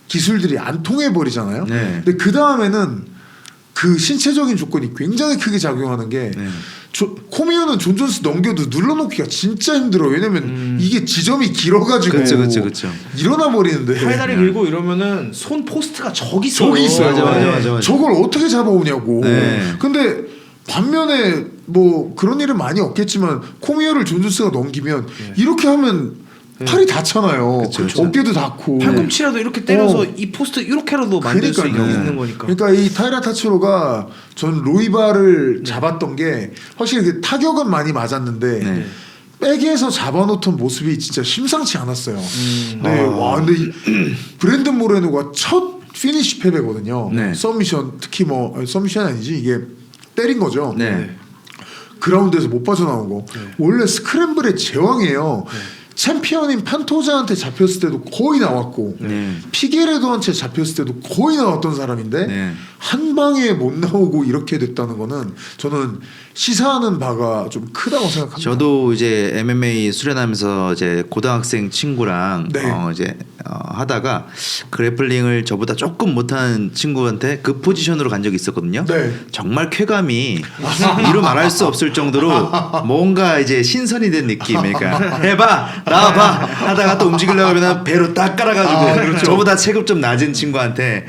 기술들이 안 통해 버리잖아요.
네.
근데 그 다음에는 그 신체적인 조건이 굉장히 크게 작용하는 게 코미어는 존 존스 넘겨도 눌러놓기가 진짜 힘들어. 왜냐면 이게 지점이 길어가지고
그쵸.
일어나 버리는데
팔다리 길고 이러면은 손 포스트가 저기 있어요.
저기 있어요.
맞아.
저걸 어떻게 잡아오냐고.
네.
근데 반면에 뭐 그런 일은 많이 없겠지만 코미어를 존 존스가 넘기면 이렇게 하면 팔이 닿잖아요.
그쵸.
어깨도 닿고.
팔꿈치라도 이렇게 때려서 이 포스트 이렇게라도 만들 수 있는 거니까.
그러니까 이 타이라 타츠로가 전 로이바를 잡았던 게 확실히 그 타격은 많이 맞았는데 백에서 잡아놓던 모습이 진짜 심상치 않았어요. 네, 와 근데 이 브랜든 모레노가 첫 피니시 패배거든요.
네.
서미션 특히 뭐 서미션 아니지 이게 때린 거죠.
네.
그라운드에서 못 빠져나오고 원래 스크램블의 제왕이에요. 챔피언인 판토자한테 잡혔을 때도 거의 나왔고 피게레도한테 잡혔을 때도 거의 나왔던 사람인데 한 방에 못 나오고 이렇게 됐다는 거는 저는 시사하는 바가 좀 크다고 생각합니다.
저도 이제 MMA 수련하면서 이제 고등학생 친구랑
네.
하다가 그래플링을 저보다 조금 못하는 친구한테 그 포지션으로 간 적이 있었거든요.
네.
정말 쾌감이 이루 말할 수 없을 정도로 뭔가 이제 신선이 된 느낌. 그러니까 해봐 나와봐 하다가 또 움직이려고 하면 배로 딱 깔아가지고
그렇죠.
저보다 체급 좀 낮은 친구한테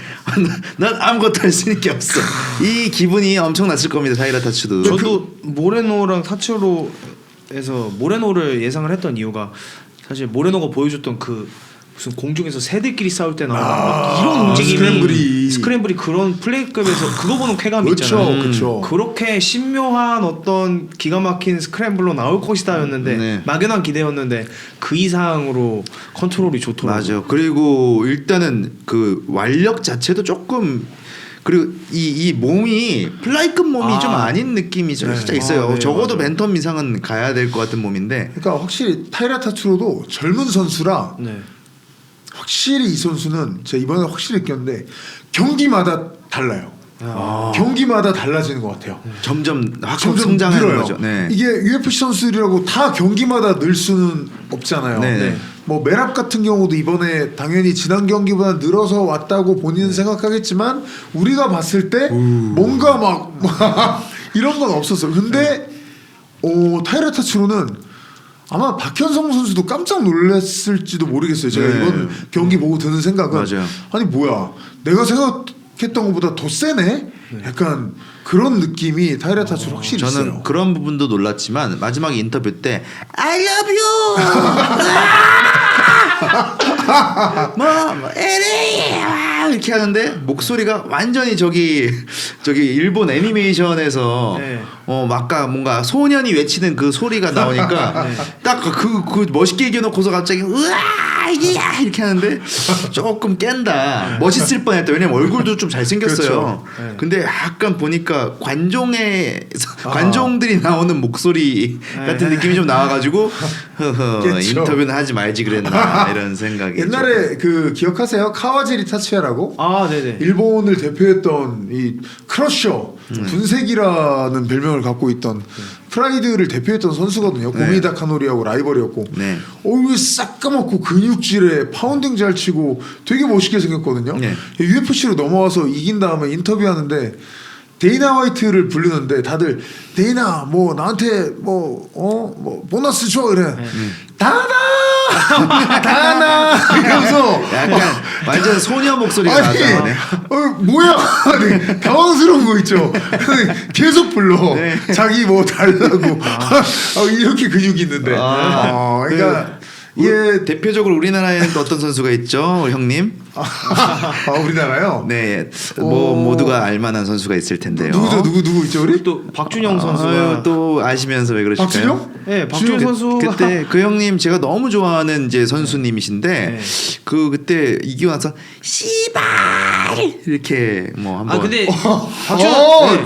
난 아무것도 할 수 있는 게 없어. 이 기분이 엄청났을 겁니다. 타이라 타츠도.
저도 모레노랑 타츠로에서 모레노를 예상을 했던 이유가 사실 모레노가 보여줬던 그 무슨 공중에서 새들끼리 싸울 때 나오는 막 이런 움직임이 스크램블이 그런 플레이급에서 그거 보는 쾌감이 있잖아요.
그렇죠.
그렇게 신묘한 어떤 기가 막힌 스크램블로 나올 것이다였는데 막연한 기대였는데 그 이상으로 컨트롤이 좋더라고요.
맞아요. 그리고 일단은 그 완력 자체도 조금 그리고 이 몸이 플라이급 몸이 좀 아닌 느낌이 좀 진짜 있어요. 적어도 벤텀 이상은 가야 될 것 같은 몸인데.
그러니까 확실히 타이라 타츠로도 젊은 선수라 확실히 이 선수는 제가 이번에 확실히 느꼈는데 경기마다 달라요. 경기마다 달라지는 것 같아요.
점점 성장하는
늘어요.
거죠. 네.
이게 UFC 선수들이라고 다 경기마다 늘 수는 없잖아요.
네.
뭐 메랍 같은 경우도 이번에 당연히 지난 경기보다 늘어서 왔다고 본인은 생각하겠지만 우리가 봤을 때 뭔가 막 이런 건 없었어요. 근데 타이라 타츠로는 아마 박현성 선수도 깜짝 놀랐을지도 모르겠어요. 제가 이번 경기 보고 드는 생각은 아니 뭐야 내가 생각했던 것보다 더 세네? 약간 그런 느낌이 타이라 타츠로 확실히
저는
있어요.
그런 부분도 놀랐지만 마지막 인터뷰 때 I love you 뭐 LA 이렇게 하는데 목소리가 완전히 저기 일본 애니메이션에서 아까 뭔가 소년이 외치는 그 소리가 나오니까 딱 그 멋있게 이겨놓고서 갑자기 으아 이렇게 하는데 조금 깬다. 멋있을 뻔했다. 왜냐면 얼굴도 좀 잘생겼어요.
그렇죠.
근데 약간 보니까 관종들이 나오는 목소리 같은 느낌이 좀 나와가지고 인터뷰는 하지 말지 그랬나 이런 생각이.
옛날에 그 기억하세요? 카와지리 타츠야라고?
네네.
일본을 대표했던 이 크러셔 분색이라는 별명을 갖고 있던 프라이드를 대표했던 선수거든요. 고미다 카노리하고 라이벌이었고. 얼굴 싹 까먹고 근육질에 파운딩 잘 치고 되게 멋있게 생겼거든요. UFC로 넘어와서 이긴 다음에 인터뷰하는데 데이나 화이트를 부르는데 다들 데이나 뭐 나한테 뭐 보너스 줘 이래. 다나 이러면서
약간 완전 소녀 목소리가 나왔네.
뭐야 당황스러운 거 있죠. 계속 불러. 자기 뭐 달라고. 이렇게 근육이 있는데. 그러니까
이게 대표적으로 우리나라에는 또 어떤 선수가 있죠, 우리 형님?
우리나라요?
네, 뭐 모두가 알만한 선수가 있을 텐데요.
누구 있죠 우리?
또 박준영 선수가
또 아시면서 왜 그러실까요?
박준영?
네, 박준영 선수가
그때 그 형님 제가 너무 좋아하는 이제 선수님이신데 그때 이기고 나서 씨발 이렇게 뭐 한번.
근데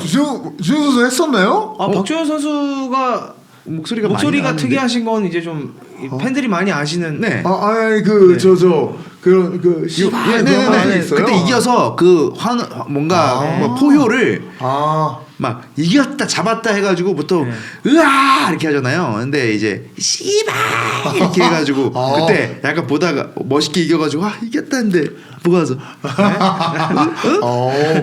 주영 선수 했었나요?
박준영 선수가 목소리가 특이하신 건 이제 좀 팬들이 많이 아시는.
네.
아니
네.
그런 그 씨발 그런 말이 있어요.
그때 이겨서 그 뭔가 뭐 포효를 막 이겼다 잡았다 해가지고 보통 으아 이렇게 하잖아요. 근데 이제 씨발 이렇게 해가지고 그때 약간 보다가 멋있게 이겨가지고 이겼다는데 보고 와서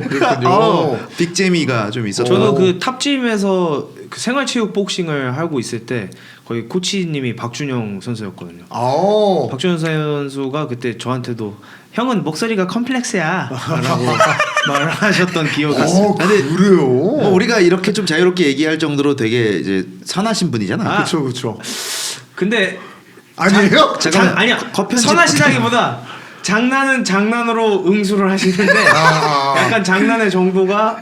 그렇군요.
빅재미가 좀 있었죠.
저도 그 탑짐에서 그 생활체육 복싱을 하고 있을 때 거기 코치님이 박준영 선수였거든요. 박준영 선수가 그때 저한테도 형은 목소리가 컴플렉스야라고 말하셨던 기억이 있어요.
그래요.
뭐 우리가 이렇게 좀 자유롭게 얘기할 정도로 되게 이제 선하신 분이잖아.
그렇죠.
근데
아니에요?
아니야. 선하시다기보다 장난은 장난으로 응수를 하시는데 약간 장난의 정도가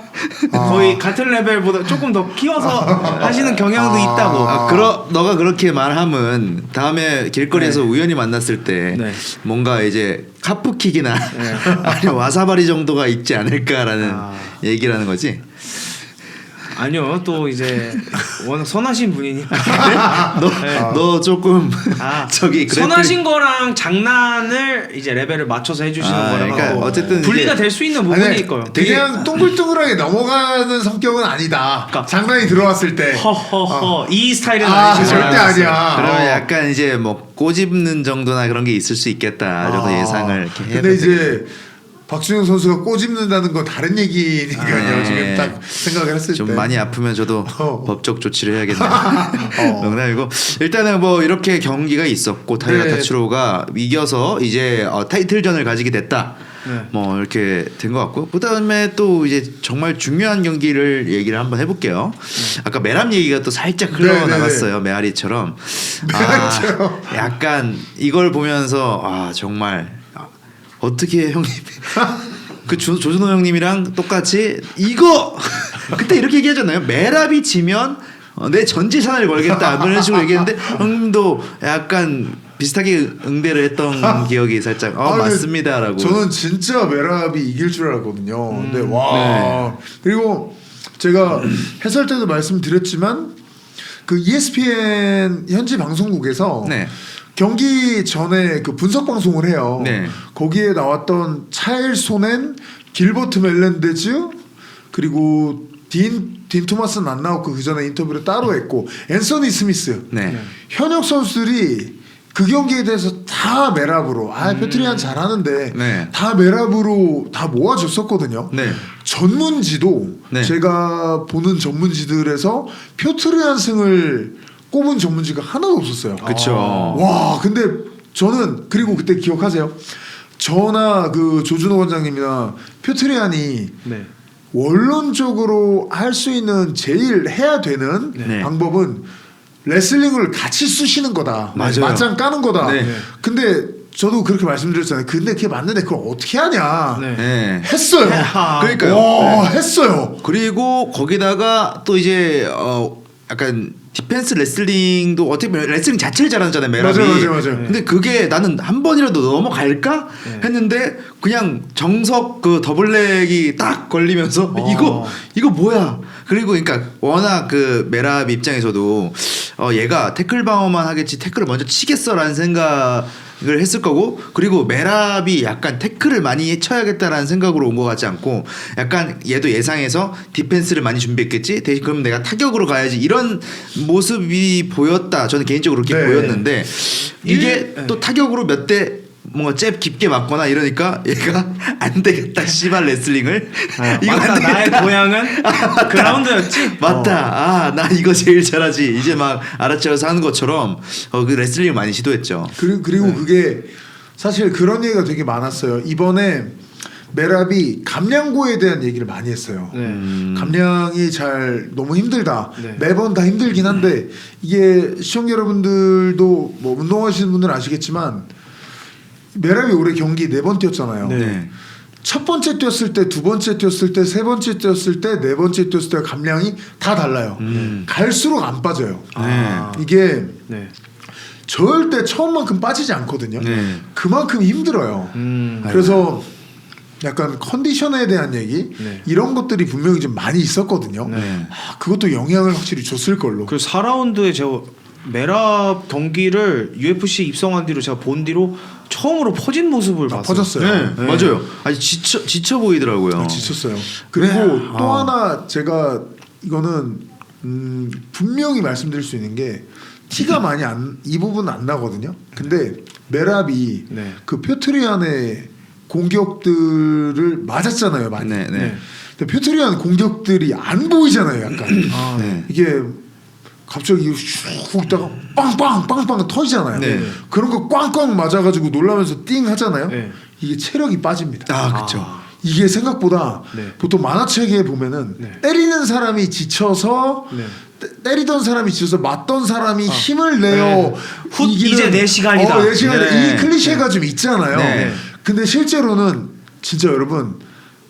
거의 같은 레벨보다 조금 더 키워서 하시는 경향도 있다고.
너가 그렇게 말하면 다음에 길거리에서 우연히 만났을 때 뭔가 이제 카프킥이나 아니면 와사바리 정도가 있지 않을까라는 얘기라는 거지.
아니요, 또 이제 워낙 선하신 분이니까.
너 조금 저기
선하신 거랑 장난을 이제 레벨을 맞춰서 해주시는 거라고.
그러니까 어쨌든
분리가 될 수 있는 부분일 거예요.
그냥 동글동글하게 넘어가는 성격은 아니다. 장난이 들어왔을 때.
허허허 이 스타일은 아니죠.
절대 아니야.
그러면 약간 이제 뭐 꼬집는 정도나 그런 게 있을 수 있겠다. 정도 예상을 이렇게 해야
근데 이제 박준영 선수가 꼬집는다는 건 다른 얘기니까요. 지금 딱 생각을 했을 때
좀 많이 아프면 저도 법적 조치를 해야겠네요. 농담이고 일단은 뭐 이렇게 경기가 있었고 타이라 타츠로가 이겨서 이제 타이틀전을 가지게 됐다. 뭐 이렇게 된 것 같고 그다음에 또 이제 정말 중요한 경기를 얘기를 한번 해볼게요. 아까 메람 얘기가 또 살짝 흘러나갔어요. 메아리처럼. 약간 이걸 보면서 정말 어떻게 형님 그 조준호 형님이랑 똑같이 이거 그때 이렇게 얘기하잖아요. 메랍이 지면 내 전 재산을 걸겠다 이런 식으로 얘기했는데 형님도 약간 비슷하게 응대를 했던 기억이 살짝 맞습니다라고.
저는 진짜 메랍이 이길 줄 알았거든요. 근데 그리고 제가 해설 때도 말씀드렸지만 그 ESPN 현지 방송국에서 경기 전에 그 분석 방송을 해요. 거기에 나왔던 차일 소넨, 길버트 멜렌데즈 그리고 딘 토마스는 안 나왔고 그 전에 인터뷰를 따로 했고 앤서니 스미스 현역 선수들이 그 경기에 대해서 다 메랍으로 페트리안 잘하는데 다 메랍으로 다 모아줬었거든요. 전문지도 제가 보는 전문지들에서 표트리안 승을 꼽은 전문지가 하나도 없었어요.
그렇죠.
와, 근데 저는 그리고 그때 기억하세요? 저나 그 조준호 원장님이나 표트리안이 원론적으로 할 수 있는 제일 해야 되는 방법은 레슬링을 같이 쑤시는 거다. 맞짱 까는 거다. 근데 저도 그렇게 말씀드렸잖아요. 근데 그게 맞는데 그걸 어떻게 하냐. 했어요.
그러니까요.
했어요.
그리고 거기다가 또 이제 약간 디펜스 레슬링도 어떻게 보면 레슬링 자체를 잘하잖아요. 메랍이.
맞아요.
근데 그게 나는 한 번이라도 넘어갈까 했는데 그냥 정석 그 더블렉이 딱 걸리면서 이거 뭐야? 그리고 그러니까 워낙 그 메랍 입장에서도 얘가 태클 방어만 하겠지 태클을 먼저 치겠어라는 생각을 했을 거고 그리고 메랍이 약간 태클을 많이 쳐야겠다라는 생각으로 온 것 같지 않고 약간 얘도 예상해서 디펜스를 많이 준비했겠지 대신 그럼 내가 타격으로 가야지 이런 모습이 보였다. 저는 개인적으로 그렇게 보였는데 이게 또 타격으로 몇 대 뭔가 잽 깊게 맞거나 이러니까 얘가 안 되겠다 씨발 레슬링을
이거 맞다 나의 고향은 그라운드였지.
맞다. 나 이거 제일 잘하지. 이제 막 알아채려서 하는 것처럼 그 레슬링을 많이 시도했죠.
그리고 그게 사실 그런 얘기가 되게 많았어요. 이번에 메랍이 감량고에 대한 얘기를 많이 했어요. 감량이 잘 너무 힘들다. 매번 다 힘들긴 한데 이게 시청자 여러분들도 뭐 운동하시는 분들은 아시겠지만 메랍이 올해 경기 4번 뛰었잖아요. 첫 번째 뛰었을 때, 두 번째 뛰었을 때, 세 번째 뛰었을 때, 네 번째 뛰었을 때 감량이 다 달라요. 갈수록 안 빠져요. 이게 절대 처음만큼 빠지지 않거든요. 그만큼 힘들어요. 그래서 약간 컨디션에 대한 얘기 이런 것들이 분명히 좀 많이 있었거든요. 그것도 영향을 확실히 줬을 걸로.
그 4라운드에 제가 메랍 경기를 UFC 입성한 뒤로 제가 본 뒤로 처음으로 퍼진 모습을 봤어요.
퍼졌어요.
네, 맞아요. 아니 지쳐 보이더라고요.
지쳤어요. 그리고 또 하나 제가 이거는 분명히 말씀드릴 수 있는 게 티가 많이 이 부분은 안 나거든요. 근데 메랍이
네.
그 표트리안의 공격들을 맞았잖아요, 많이.
네, 네.
근데 표트리안 공격들이 안 보이잖아요, 약간.
네.
이게 갑자기 슉 있다가 빵빵 터지잖아요.
네.
그런 거 꽝꽝 맞아가지고 놀라면서 띵 하잖아요.
네.
이게 체력이 빠집니다.
아, 그렇죠.
이게 생각보다
네.
보통 만화책에 보면은
네.
때리는 사람이 지쳐서
네.
때리던 사람이 지쳐서 맞던 사람이 힘을 내요.
네. 훗 이제 내 시간이다.
내 시간이다.
네.
이 클리셰가 좀 있잖아요.
네.
근데 실제로는 진짜 여러분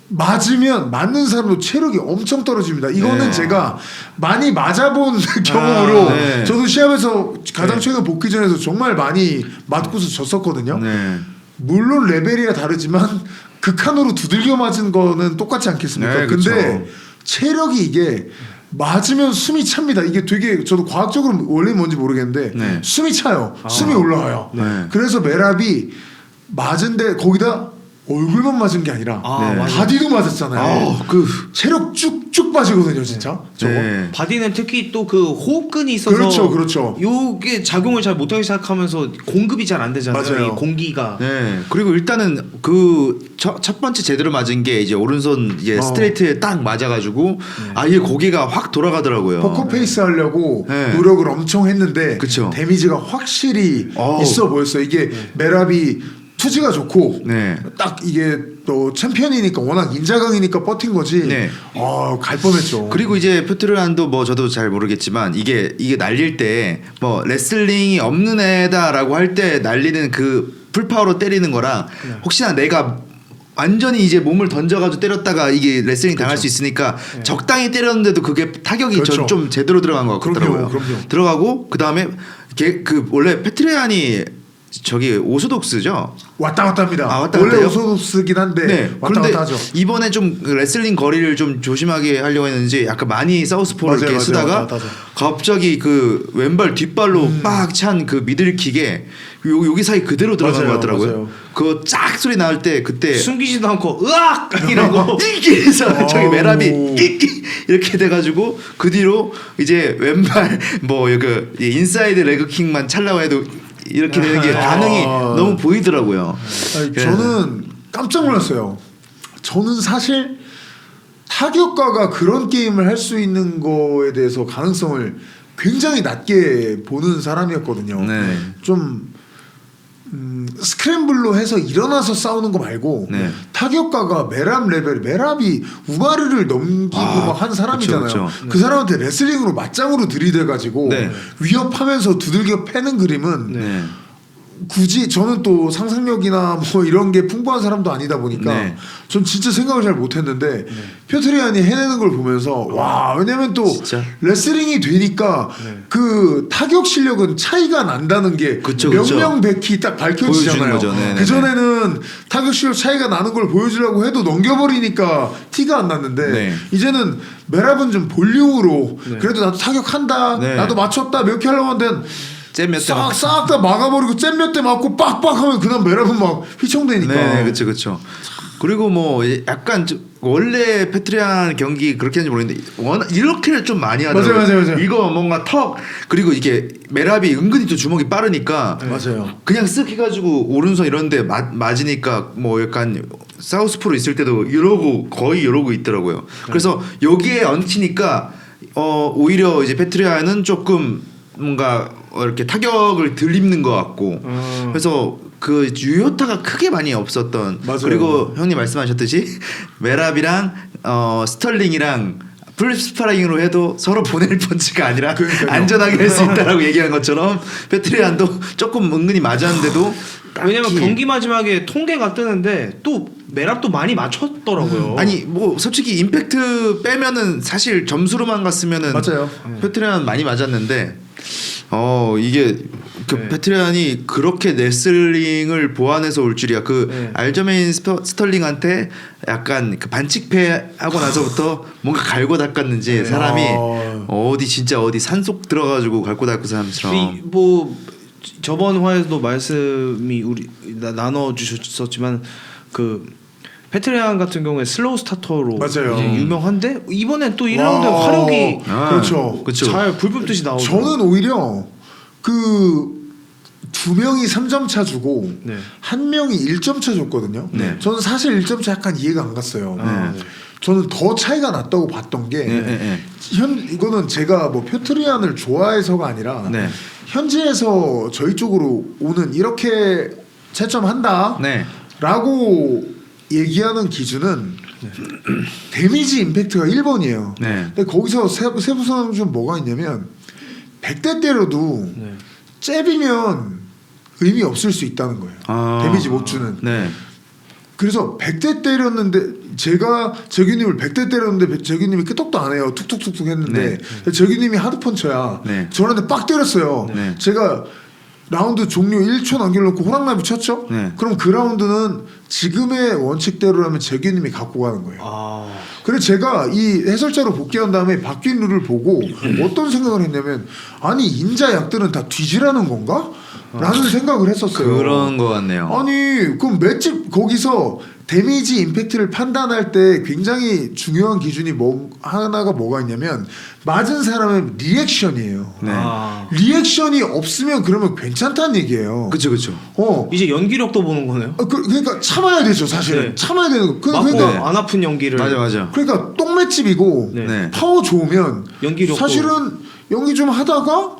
맞으면 맞는 사람도 체력이 엄청 떨어집니다. 이거는
네.
제가 많이 맞아본 경험으로
네.
저도 시합에서 가장
네.
최근 복귀전에서 정말 많이 맞고서 졌었거든요.
네.
물론 레벨이 다르지만 극한으로 두들겨 맞은 거는 똑같지 않겠습니까?
네,
근데
그쵸.
체력이 이게 맞으면 숨이 찹니다. 이게 되게 저도 과학적으로 원래 뭔지 모르겠는데
네.
숨이 차요. 숨이 올라와요.
네.
그래서 메랍이 맞은데 거기다 얼굴만 맞은 게 아니라
아, 맞아요.
바디도 맞았잖아요.
그
체력 쭉쭉 빠지거든요, 진짜. 저거.
네.
바디는 특히 또 그 호흡근이 있어서
그렇죠.
요게 작용을 잘 못하기 시작하면서 공급이 잘 안 되잖아요.
맞아요.
이 공기가.
네. 그리고 일단은 그 첫 번째 제대로 맞은 게 이제 오른손 이제 스트레이트에 딱 맞아가지고 아예 고개가 확 돌아가더라고요.
포커페이스 하려고
네.
노력을 엄청 했는데
그쵸.
데미지가 확실히
어우.
있어 보였어요. 이게 메랍이 투지가 좋고
네.
딱 이게 또 챔피언이니까 워낙 인자강이니까 버틴 거지.
네.
갈 뻔했죠.
그리고 이제 표트르안도 뭐 저도 잘 모르겠지만 이게 날릴 때 뭐 레슬링이 없는 애다라고 할 때 날리는 그 풀파워로 때리는 거랑 혹시나 내가 완전히 이제 몸을 던져가지고 때렸다가 이게 레슬링 당할 수 있으니까 적당히 때렸는데도 그게 타격이
그렇죠.
좀 제대로 들어간 것 같더라고요.
그럼요.
들어가고 그 다음에 그 원래 페트레안이 저기 오소독스죠.
왔다 갔다 합니다.
아, 왔다
원래
갔다 해요?
오소독스긴 한데
네.
왔다
그런데
갔다 하죠.
이번에 좀 레슬링 거리를 좀 조심하게 하려고 했는지 약간 많이 사우스포를
맞아요,
이렇게
맞아요.
쓰다가
왔다 갔다 하죠.
갑자기 그 왼발 뒷발로 빡 찬 그 미들킥에 여기 사이 그대로 들어간
맞아요,
것 같더라고요.
맞아요.
그거 쫙 소리 나올 때 그때
숨기지도 않고 으악 이러고
이렇게 해서 저기
오.
메랍이 끼끼 이렇게 돼가지고 그 뒤로 이제 왼발 뭐 그 인사이드 레그킥만 찰라고 해도 이렇게 되는 게 반응이 너무 보이더라고요.
아니,
그래서-
저는 깜짝 놀랐어요. 저는 사실 타격가가 그런 게임을 할 수 있는 거에 대해서 가능성을 굉장히 낮게 보는 사람이었거든요.
네.
좀 스크램블로 해서 일어나서 싸우는 거 말고
네.
타격가가 메랍이 우마르를 넘기고 막 한 사람이잖아요.
그쵸.
그 사람한테 레슬링으로 맞짱으로 들이대가지고
네.
위협하면서 두들겨 패는 그림은
네.
굳이 저는 또 상상력이나 뭐 이런 게 풍부한 사람도 아니다 보니까
네.
전 진짜 생각을 잘 못했는데 표트리안이 해내는 걸 보면서 와 왜냐면 또
진짜?
레슬링이 되니까 그 타격 실력은 차이가 난다는 게
그쵸, 그쵸.
명명백히 딱 밝혀지잖아요.
보여주는 거죠. 네네네.
그 전에는 타격 실력 차이가 나는 걸 보여주려고 해도 넘겨버리니까 티가 안 났는데
네.
이제는 메랍은 좀 볼륨으로 그래도 나도 타격한다,
네.
나도 맞췄다 몇 개 하려고 하는데
잼몇 대 막-
싹 다 막아버리고 잼 몇 대 맞고 빡빡하면 그다음 메랍은 막 휘청대니까.
네, 그렇죠. 그리고 뭐 약간 원래 페트리안 경기 그렇게 하는지 모르겠는데 워낙 이렇게를 좀 많이 하더라고요.
맞아요.
이거 뭔가 턱 그리고 이게 메랍이 은근히 또 주먹이 빠르니까
맞아요.
그냥 쓱 해가지고 오른손 이런데 맞으니까 뭐 약간 사우스포로 있을 때도 거의 이러고 있더라고요. 그래서 여기에 얹히니까 오히려 이제 페트리안은 조금 뭔가 이렇게 타격을 덜 입는 것 같고 그래서 그 유효타가 크게 많이 없었던.
맞아요.
그리고 형님 말씀하셨듯이 메랍이랑 스털링이랑 풀스파링으로 해도 서로 보낼 펀치가 아니라
그러니까요.
안전하게 할 수 있다라고 얘기한 것처럼 페트리안도 조금 은근히 맞았는데도
왜냐면
딱히-
경기 마지막에 통계가 뜨는데 또 메랍도 많이 맞췄더라고요.
아니 뭐 솔직히 임팩트 빼면은 사실 점수로만 갔으면은
맞아요.
페트리안 많이 맞았는데 이게 그
네.
페트리안이 그렇게 레슬링을 보완해서 올 줄이야. 그
네.
알저메인 스털링한테 약간 그 반칙패 하고 나서부터 뭔가 갈고 닦았는지 사람이 어디 진짜 어디 산속 들어가지고 갈고 닦은 사람처럼.
뭐 저번 화에서도 말씀이 우리 나눠 주셨었지만 그 페트리안 같은 경우에 슬로우 스타터로
맞아요.
이제 유명한데 이번에 또 1라운드 화력이
그렇죠.
잘 불붙듯이 나오죠.
저는 오히려 그 두 명이 3점 차 주고 한 명이 1점 차 줬거든요. 저는 사실 1점 차 약간 이해가 안 갔어요. 저는 더 차이가 났다고 봤던 게 이거는 제가 뭐 표트리안을 좋아해서가 아니라 현지에서 저희 쪽으로 오는 이렇게 채점한다 라고 얘기하는 기준은 데미지 임팩트가 1번이에요. 근데 거기서 세부선 좀 뭐가 있냐면 100대 때려도 잽이면 의미 없을 수 있다는 거예요. 데미지 못 주는. 그래서 100대 때렸는데 제가 재규님을 100대 때렸는데 재규님이 끄떡도 안 해요. 툭툭툭툭 했는데 재규님이 하드펀쳐야 저한테 빡 때렸어요. 제가 라운드 종료 1초 남겨놓고 호랑나비 쳤죠? 그럼 그 라운드는 지금의 원칙대로라면 재규님이 갖고 가는 거예요. 그래서 제가 이 해설자로 복귀한 다음에 바뀐 룰을 보고 어떤 생각을 했냐면 아니 인자 약들은 다 뒤지라는 건가? 라는 생각을 했었어요.
그런 거 같네요.
아니 그럼 맷집 거기서 데미지 임팩트를 판단할 때 굉장히 중요한 기준이 하나가 뭐가 있냐면 맞은 사람의 리액션이에요. 리액션이 없으면 그러면 괜찮다는 얘기예요.
그렇죠.
이제 연기력도 보는 거네요.
그러니까 참아야 되죠, 사실은. 참아야 되는 거. 그러니까
안 아픈 연기를.
맞아.
그러니까 똥맷집이고 파워 좋으면
연기력도.
사실은 연기 좀 하다가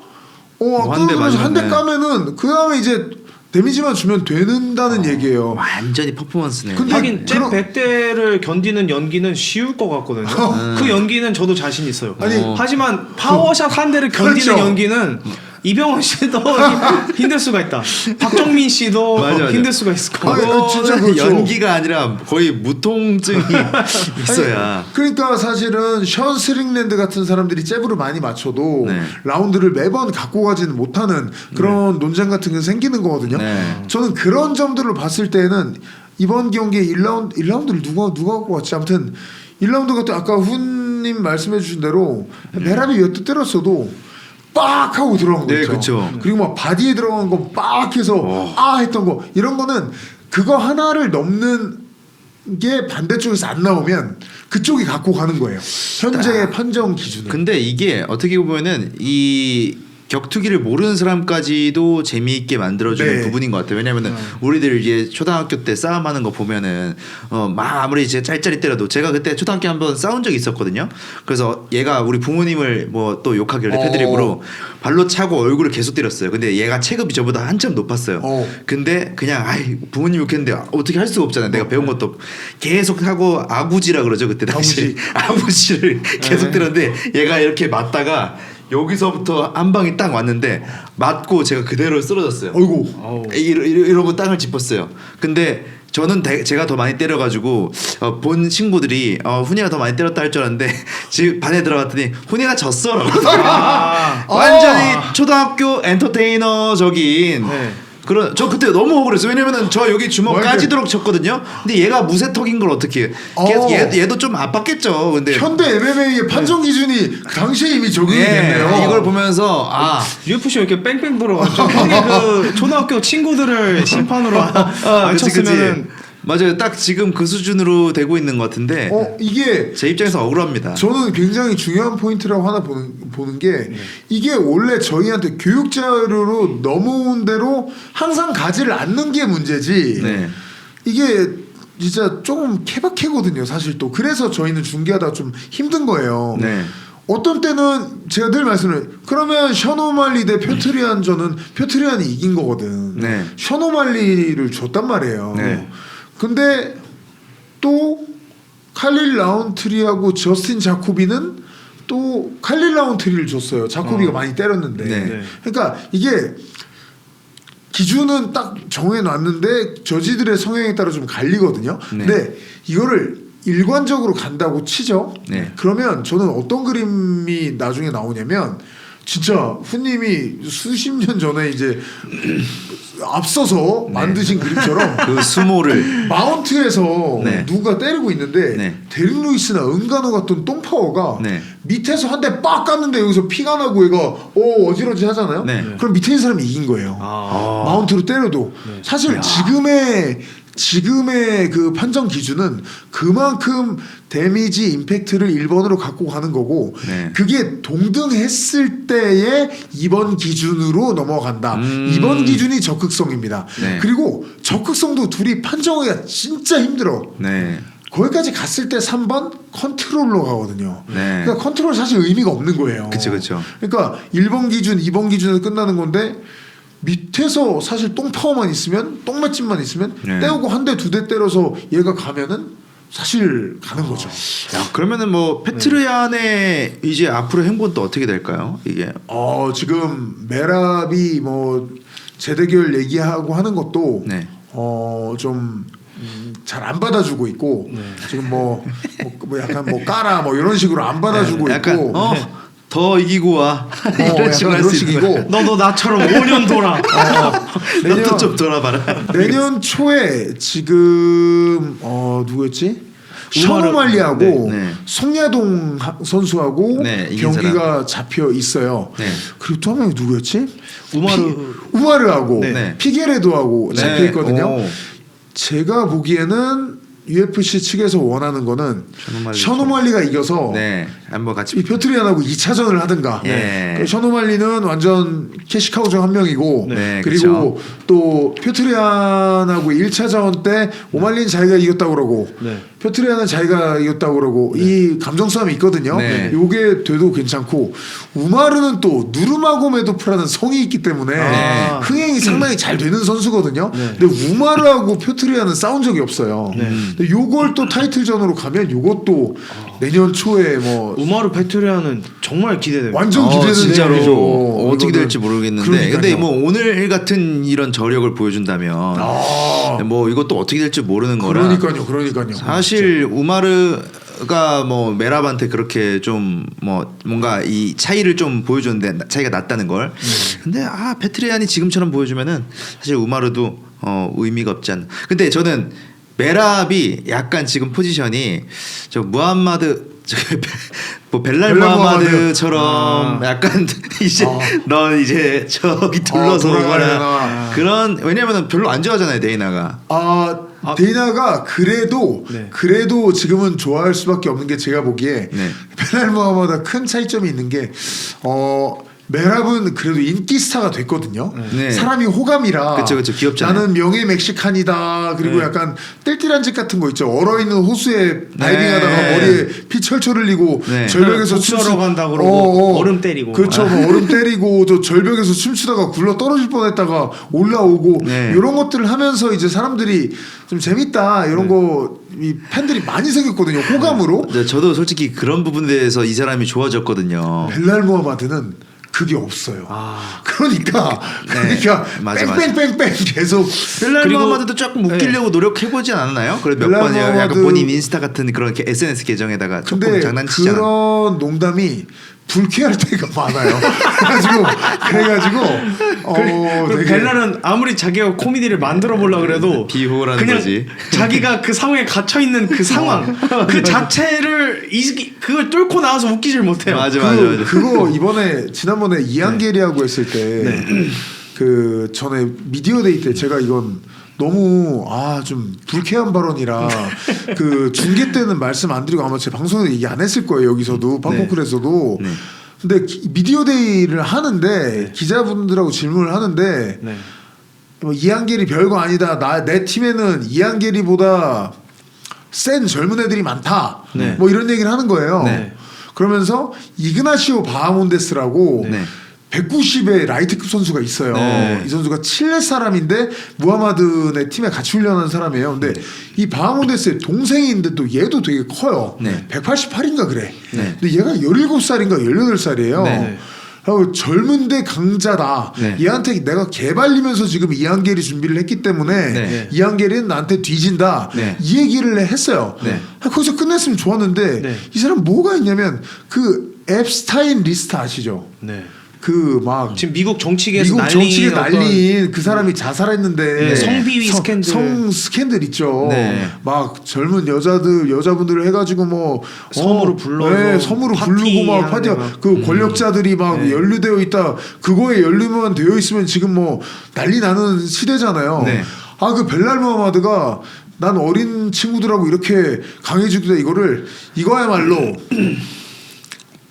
한 대 까면은 그 다음에 이제 데미지만 주면 된다는 얘기예요.
완전히 퍼포먼스네.
근데
하긴 잽 100대를 견디는 연기는 쉬울 것 같거든요. 그 연기는 저도 자신 있어요. 하지만 파워샷 한 대를 견디는
그렇죠.
연기는 이병헌 씨도 힘들 수가 있다. 박정민 씨도 힘들 수가 있을 거고.
진짜 그렇죠.
연기가 아니라 거의 무통증이 있어야.
그러니까 사실은 션 스링랜드 같은 사람들이 잽으로 많이 맞춰도 라운드를 매번 갖고 가지는 못하는 그런 논쟁 같은 게 생기는 거거든요. 저는 그런 점들을 봤을 때는 이번 경기에 1라운드를 누가 갖고 왔지? 아무튼 1라운드 같은 아까 훈님 말씀해 주신 대로 메라비 몇 대 때렸어도 빡 하고 들어간 거 있죠.
그쵸.
그리고 막 바디에 들어간 거 빡 해서 했던 거 이런 거는 그거 하나를 넘는 게 반대쪽에서 안 나오면 그쪽이 갖고 가는 거예요. 현재의 판정 기준은.
근데 이게 어떻게 보면은 이 격투기를 모르는 사람까지도 재미있게 만들어주는 부분인 것 같아요. 왜냐면은 우리들 이제 초등학교 때 싸움하는 거 보면은 막 아무리 이제 짤짤이 때려도 제가 그때 초등학교 한번 싸운 적이 있었거든요. 그래서 얘가 우리 부모님을 뭐 또 욕하길래 패드립으로 발로 차고 얼굴을 계속 때렸어요. 근데 얘가 체급이 저보다 한참 높았어요. 근데 그냥 부모님 욕했는데 어떻게 할 수가 없잖아요. 내가 배운 것도 없고. 계속 하고 아구지라 그러죠 그때 당시. 아구지를 계속 때렸는데 얘가 이렇게 맞다가 여기서부터 한 방이 딱 왔는데 맞고 제가 그대로 쓰러졌어요.
어이구.
이러고 땅을 짚었어요. 근데 저는 제가 더 많이 때려가지고 본 친구들이 훈이가 더 많이 때렸다 할 줄 알았는데 지금 반에 들어갔더니 훈이가 졌어라고. 완전히 초등학교 엔터테이너적인. 저 그때 너무 억울했어요. 왜냐면은 저 여기 주먹 까지도록 쳤거든요. 근데 얘가 무쇠턱인 걸 어떻게 해? 얘도 좀 아팠겠죠. 근데
현대 MMA의 판정 기준이 그 당시에 이미 적용이 됐네요.
이걸 보면서
UFC 왜 이렇게 뺑뺑 돌아가죠? 형이 그 초등학교 친구들을 심판으로 쳤으면은
맞아요. 딱 지금 그 수준으로 되고 있는 것 같은데
이게
제 입장에서 억울합니다.
저는 굉장히 중요한 포인트라고 하나 보는 게 이게 원래 저희한테 교육 자료로 넘어온 대로 항상 가지를 않는 게 문제지. 이게 진짜 조금 케바케거든요. 사실 또 그래서 저희는 중계하다가 좀 힘든 거예요. 어떤 때는 제가 늘 말씀을 그러면 셔노말리 대 표트리안전은 표트리안이 이긴 거거든. 셔노말리를 줬단 말이에요. 근데 또 칼릴 라운트리하고 저스틴 자코비는 또 칼릴 라운트리를 줬어요. 자코비가 많이 때렸는데. 그러니까 이게 기준은 딱 정해놨는데 저지들의 성향에 따라 좀 갈리거든요. 근데 이거를 일관적으로 간다고 치죠. 그러면 저는 어떤 그림이 나중에 나오냐면 진짜 후님이 수십 년 전에 이제 앞서서 만드신 그림처럼
그 수모를
마운트에서
네.
누가 때리고 있는데
네.
데릭 루이스나 은간호 같은 똥파워가
네.
밑에서 한 대 빡 깠는데 여기서 피가 나고 얘가 어지러지 하잖아요.
네.
그럼 밑에 있는 사람이 이긴 거예요. 마운트로 때려도 사실 지금의 그 판정 기준은 그만큼 데미지 임팩트를 1번으로 갖고 가는 거고
네.
그게 동등했을 때의 2번 기준으로 넘어간다. 2번 기준이 적극성입니다.
네.
그리고 적극성도 둘이 판정하기가 진짜 힘들어.
네.
거기까지 갔을 때 3번 컨트롤로 가거든요.
네.
그러니까 컨트롤 사실 의미가 없는 거예요.
그쵸.
그러니까 1번 기준, 2번 기준으로 끝나는 건데 밑에서 사실 똥파워만 있으면 똥맷집만 있으면
네.
떼우고 한 대 두 대 때려서 얘가 가면은 사실 가는 거죠.
야, 그러면은 뭐 페트르얀의 이제 앞으로 행보는 또 어떻게 될까요? 이게
지금 메랍이 뭐 재대결 얘기하고 하는 것도
네.
좀 잘 안 받아주고 있고 지금 뭐 약간 뭐 까라 뭐 이런 식으로 안 받아주고
약간
있고
더 이기고 와 이런
약간
식으로
그런
할수 있는 거예요.
식이고
너도 나처럼 5년 돌아.
너도 좀 돌아봐라.
내년 초에 지금 누구였지? 셔노말리하고
네.
송야동 선수하고
네, 이긴
경기가 잡혀 있어요.
네.
그리고 또 한 명이 누구였지?
우마르하고
네. 피게레도하고
네.
잡혀 있거든요.
오.
제가 보기에는 UFC 측에서 원하는 거는 셔노말리가 이겨서
네, 한번 같이
이 표트리안하고 2차전을 하든가.
예.
셔노말리는 완전 캐시카우 중 한 명이고
네,
그리고
그쵸.
또 표트리안하고 1차전 때 오말리는 자기가 이겼다고 그러고
네.
표트리안은 자기가 이겼다고 그러고 이 감정 싸움이 있거든요.
네.
요게 돼도 괜찮고 우마르는 또 누르마고메도프라는 성이 있기 때문에 흥행이 상당히 잘 되는 선수거든요. 근데 우마르하고 표트리안은 싸운 적이 없어요. 근데 요걸 또 타이틀전으로 가면 요것도 내년 초에 뭐
우마르 페트리아는 정말 기대됩니다.
완전 기대되는
진짜로
얘기죠.
어떻게
이거는.
될지 모르겠는데
그러니까요.
근데 뭐 오늘 같은 이런 저력을 보여준다면 뭐 이것도 어떻게 될지 모르는 거라
그러니까요.
사실 우마르가 뭐 메랍한테 그렇게 좀 뭐 뭔가 이 차이를 좀 보여줬는데 차이가 났다는 걸 근데 페트리안이 지금처럼 보여주면은 사실 우마르도 의미가 없지 않나. 근데 저는 메랍이 약간 지금 포지션이 저 무함마드 뭐 벨랄 무함마드처럼 약간 이제 넌 이제 저기 둘러서 오거나 그런 왜냐면은 별로 안 좋아하잖아요 데이나가.
데이나가 그래도 지금은 좋아할 수밖에 없는 게 제가 보기에 벨랄 무함마드가 큰 차이점이 있는 게 메랍은 그래도 인기 스타가 됐거든요.
네.
사람이 호감이라.
그쵸 귀엽잖아요.
나는 명예 멕시칸이다. 그리고 약간 띨띨한 짓 같은 거 있죠. 얼어있는 호수에 다이빙하다가 머리에 피 철철 흘리고 절벽에서
복수하러 간다 그러고 얼음 때리고.
그렇죠. 뭐 얼음 때리고 저 절벽에서 춤추다가 굴러 떨어질 뻔했다가 올라오고 이런 것들을 하면서 이제 사람들이 좀 재밌다 이런 거 이 팬들이 많이 생겼거든요. 호감으로.
저도 솔직히 그런 부분에 대해서 이 사람이 좋아졌거든요.
벨랄 무함마드는 그게 없어요. 그러니까
맞아.
뺑뺑뺑뺑 계속
벨랄 무함마드도 조금 웃기려고 노력해보지 않았나요? 그래 몇 번 약간 본인 인스타 같은 그런 SNS 계정에다가 조금 장난치잖아.
그런 농담이 불쾌할 때가 많아요. 그래가지고
되게 벨라는 아무리 자기가 코미디를 만들어 보려 그래도
비호라는
그냥
거지.
자기가 그 상황에 gat혀 있는 그 상황 그 자체를 그걸 뚫고 나와서 웃기질 못해요.
맞아.
그거 지난번에 이한계리하고 했을 때 그 전에 미디어데이 때 제가 이건 너무 좀 불쾌한 발언이라 그 중계 때는 말씀 안 드리고 아마 제 방송에서 얘기 안 했을 거예요. 여기서도 방콕클에서도. 근데 미디어데이를 하는데 기자분들하고 질문을 하는데 뭐 이한계리 별거 아니다. 내 팀에는 이한계리보다 센 젊은 애들이 많다. 뭐 이런 얘기를 하는 거예요. 그러면서 이그나시오 바하몬데스라고 190의 라이트급 선수가 있어요. 이 선수가 칠레 사람인데 무하마드네 팀에 같이 훈련한 사람이에요. 근데 이 바하몬데스의 동생인데 또 얘도 되게 커요. 188인가 그래. 근데 얘가 17살인가 18살이에요. 그리고 젊은데 강자다. 얘한테 내가 개발리면서 지금 이한계리 준비를 했기 때문에 이한계리는 나한테 뒤진다. 이 얘기를 했어요. 거기서 끝냈으면 좋았는데 이 사람 뭐가 있냐면 그 앱스타인 리스트 아시죠? 그 막
지금 미국 정치계에서
미국
날린
정치계
어떤
날린 그 사람이 자살했는데
네, 성비위 스캔들.
성 스캔들 있죠.
네.
막 젊은 여자분들을 해가지고 뭐
섬으로 불러서
네, 섬으로 부르고 막 파티
파티하는
그 권력자들이 막
네.
연루되어 있다. 그거에 연루만 되어 있으면 지금 뭐 난리 나는 시대잖아요.
네.
아 그 벨랄 무하마드가 난 어린 친구들하고 이렇게 강해지고 이거야말로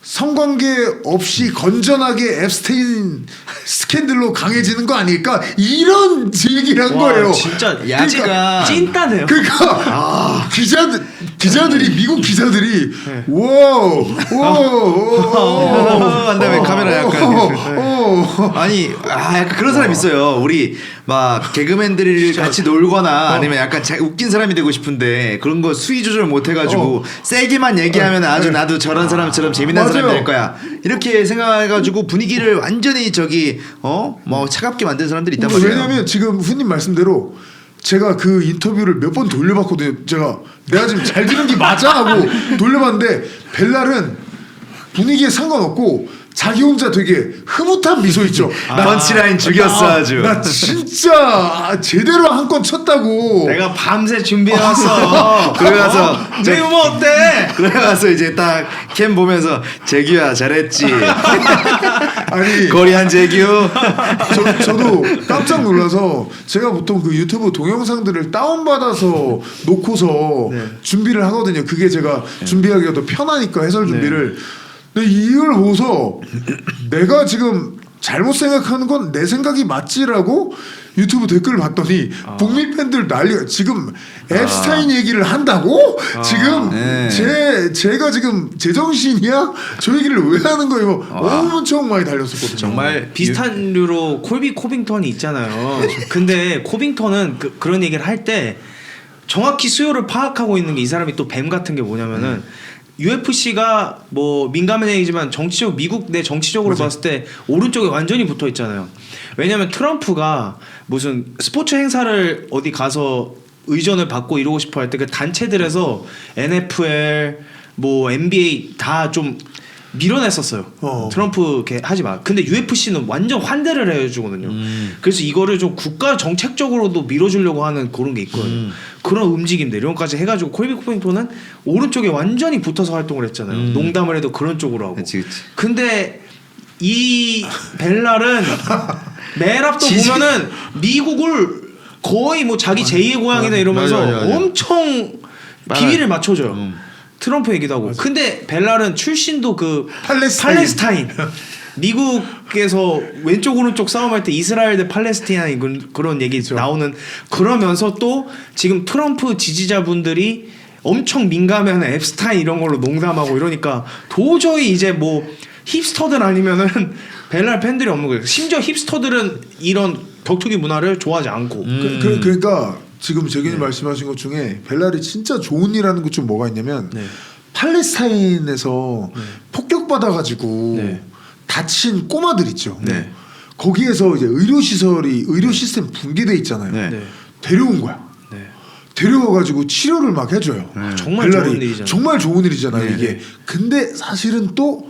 성관계 없이 건전하게 앱스테인 스캔들로 강해지는 거 아닐까 이런 얘기를 한
와,
거예요.
진짜
야지가
찐따네요.
그러니까 기자들이 미국 기자들이
네.
한 다음에 카메라 약간 아니 약간 그런 사람 있어요. 우리 막 개그맨들이 같이 놀거나 아니면 약간 웃긴 사람이 되고 싶은데 그런 거 수위 조절 못 해가지고 세게만 얘기하면 아주 나도 저런 사람처럼 재미난
맞아요.
사람이 될 거야 이렇게 생각해가지고 분위기를 완전히 뭐 차갑게 만드는 사람들이 있단 말이에요.
왜냐면 지금 후님 말씀대로 제가 그 인터뷰를 몇 번 돌려봤거든요. 내가 지금 잘 들은 게 맞아 하고 돌려봤는데 벨랄은 분위기에 상관없고 자기 혼자 되게 흐뭇한 미소 있죠.
펀치라인 죽였어 아주.
나 진짜 제대로 한 건 쳤다고.
내가 밤새 준비해왔어.
그래가서
내 유머 어때?
그래가서 이제 딱 캠 보면서 재규야 잘했지.
아니
거리한 재규.
저도 깜짝 놀라서 제가 보통 그 유튜브 동영상들을 다운받아서 놓고서
네.
준비를 하거든요. 그게 제가 준비하기가 더 편하니까 해설 준비를. 근데 이걸 보고서 내가 지금 잘못 생각하는 건 내 생각이 맞지라고 유튜브 댓글을 봤더니 북미 팬들 난리가 지금 앱스타인 얘기를 한다고? 지금
네.
제가 지금 제정신이야? 저 얘기를 왜 하는 거예요? 엄청 많이 달렸었거든요.
정말
비슷한 류로 콜비 코빙턴이 있잖아요. 근데 코빙턴은 그런 얘기를 할 때 정확히 수요를 파악하고 있는 게 이 사람이 또 뱀 같은 게 뭐냐면은 UFC가 뭐 민감한 얘기지만 미국 내 정치적으로
맞아요.
봤을 때 오른쪽에 완전히 붙어 있잖아요. 왜냐면 트럼프가 무슨 스포츠 행사를 어디 가서 의전을 받고 이러고 싶어 할 때 그 단체들에서 NFL 뭐 NBA 다 좀 밀어냈었어요. 트럼프 이렇게 하지 마. 근데 UFC는 완전 환대를 해주거든요. 그래서 이거를 좀 국가 정책적으로도 밀어주려고 하는 그런 게 있거든요. 그런 움직임들 이런 것까지 해가지고 콜비 코빙턴은 오른쪽에 완전히 붙어서 활동을 했잖아요. 농담을 해도 그런 쪽으로 하고.
그치.
근데 이 벨랄은 맨앞도 보면은 미국을 거의 뭐 자기 제2의 고향이다 이러면서
맞아.
엄청 비밀을 맞춰줘요. 트럼프 얘기도 하고. 근데 벨랄은 출신도 그 팔레스타인. 미국에서 왼쪽 오른쪽 싸움할 때 이스라엘 대 팔레스타인 그런 얘기
그렇죠.
나오는 그러면서 또 지금 트럼프 지지자분들이 엄청 민감해하는 앱스타인 이런 걸로 농담하고 이러니까 도저히 이제 뭐 힙스터들 아니면은 벨랄 팬들이 없는 거예요. 심지어 힙스터들은 이런 격투기 문화를 좋아하지 않고.
그러니까 지금 재균이 말씀하신 것 중에 벨랄이 진짜 좋은 일하는 것 좀 뭐가 있냐면 팔레스타인에서 폭격받아가지고 다친 꼬마들 있죠. 거기에서 이제 의료 시스템 붕괴돼 있잖아요. 데려온 거야. 데려와가지고 치료를 막 해줘요.
정말 좋은 일이잖아요.
정말 좋은 일이잖아요. 이게. 근데 사실은 또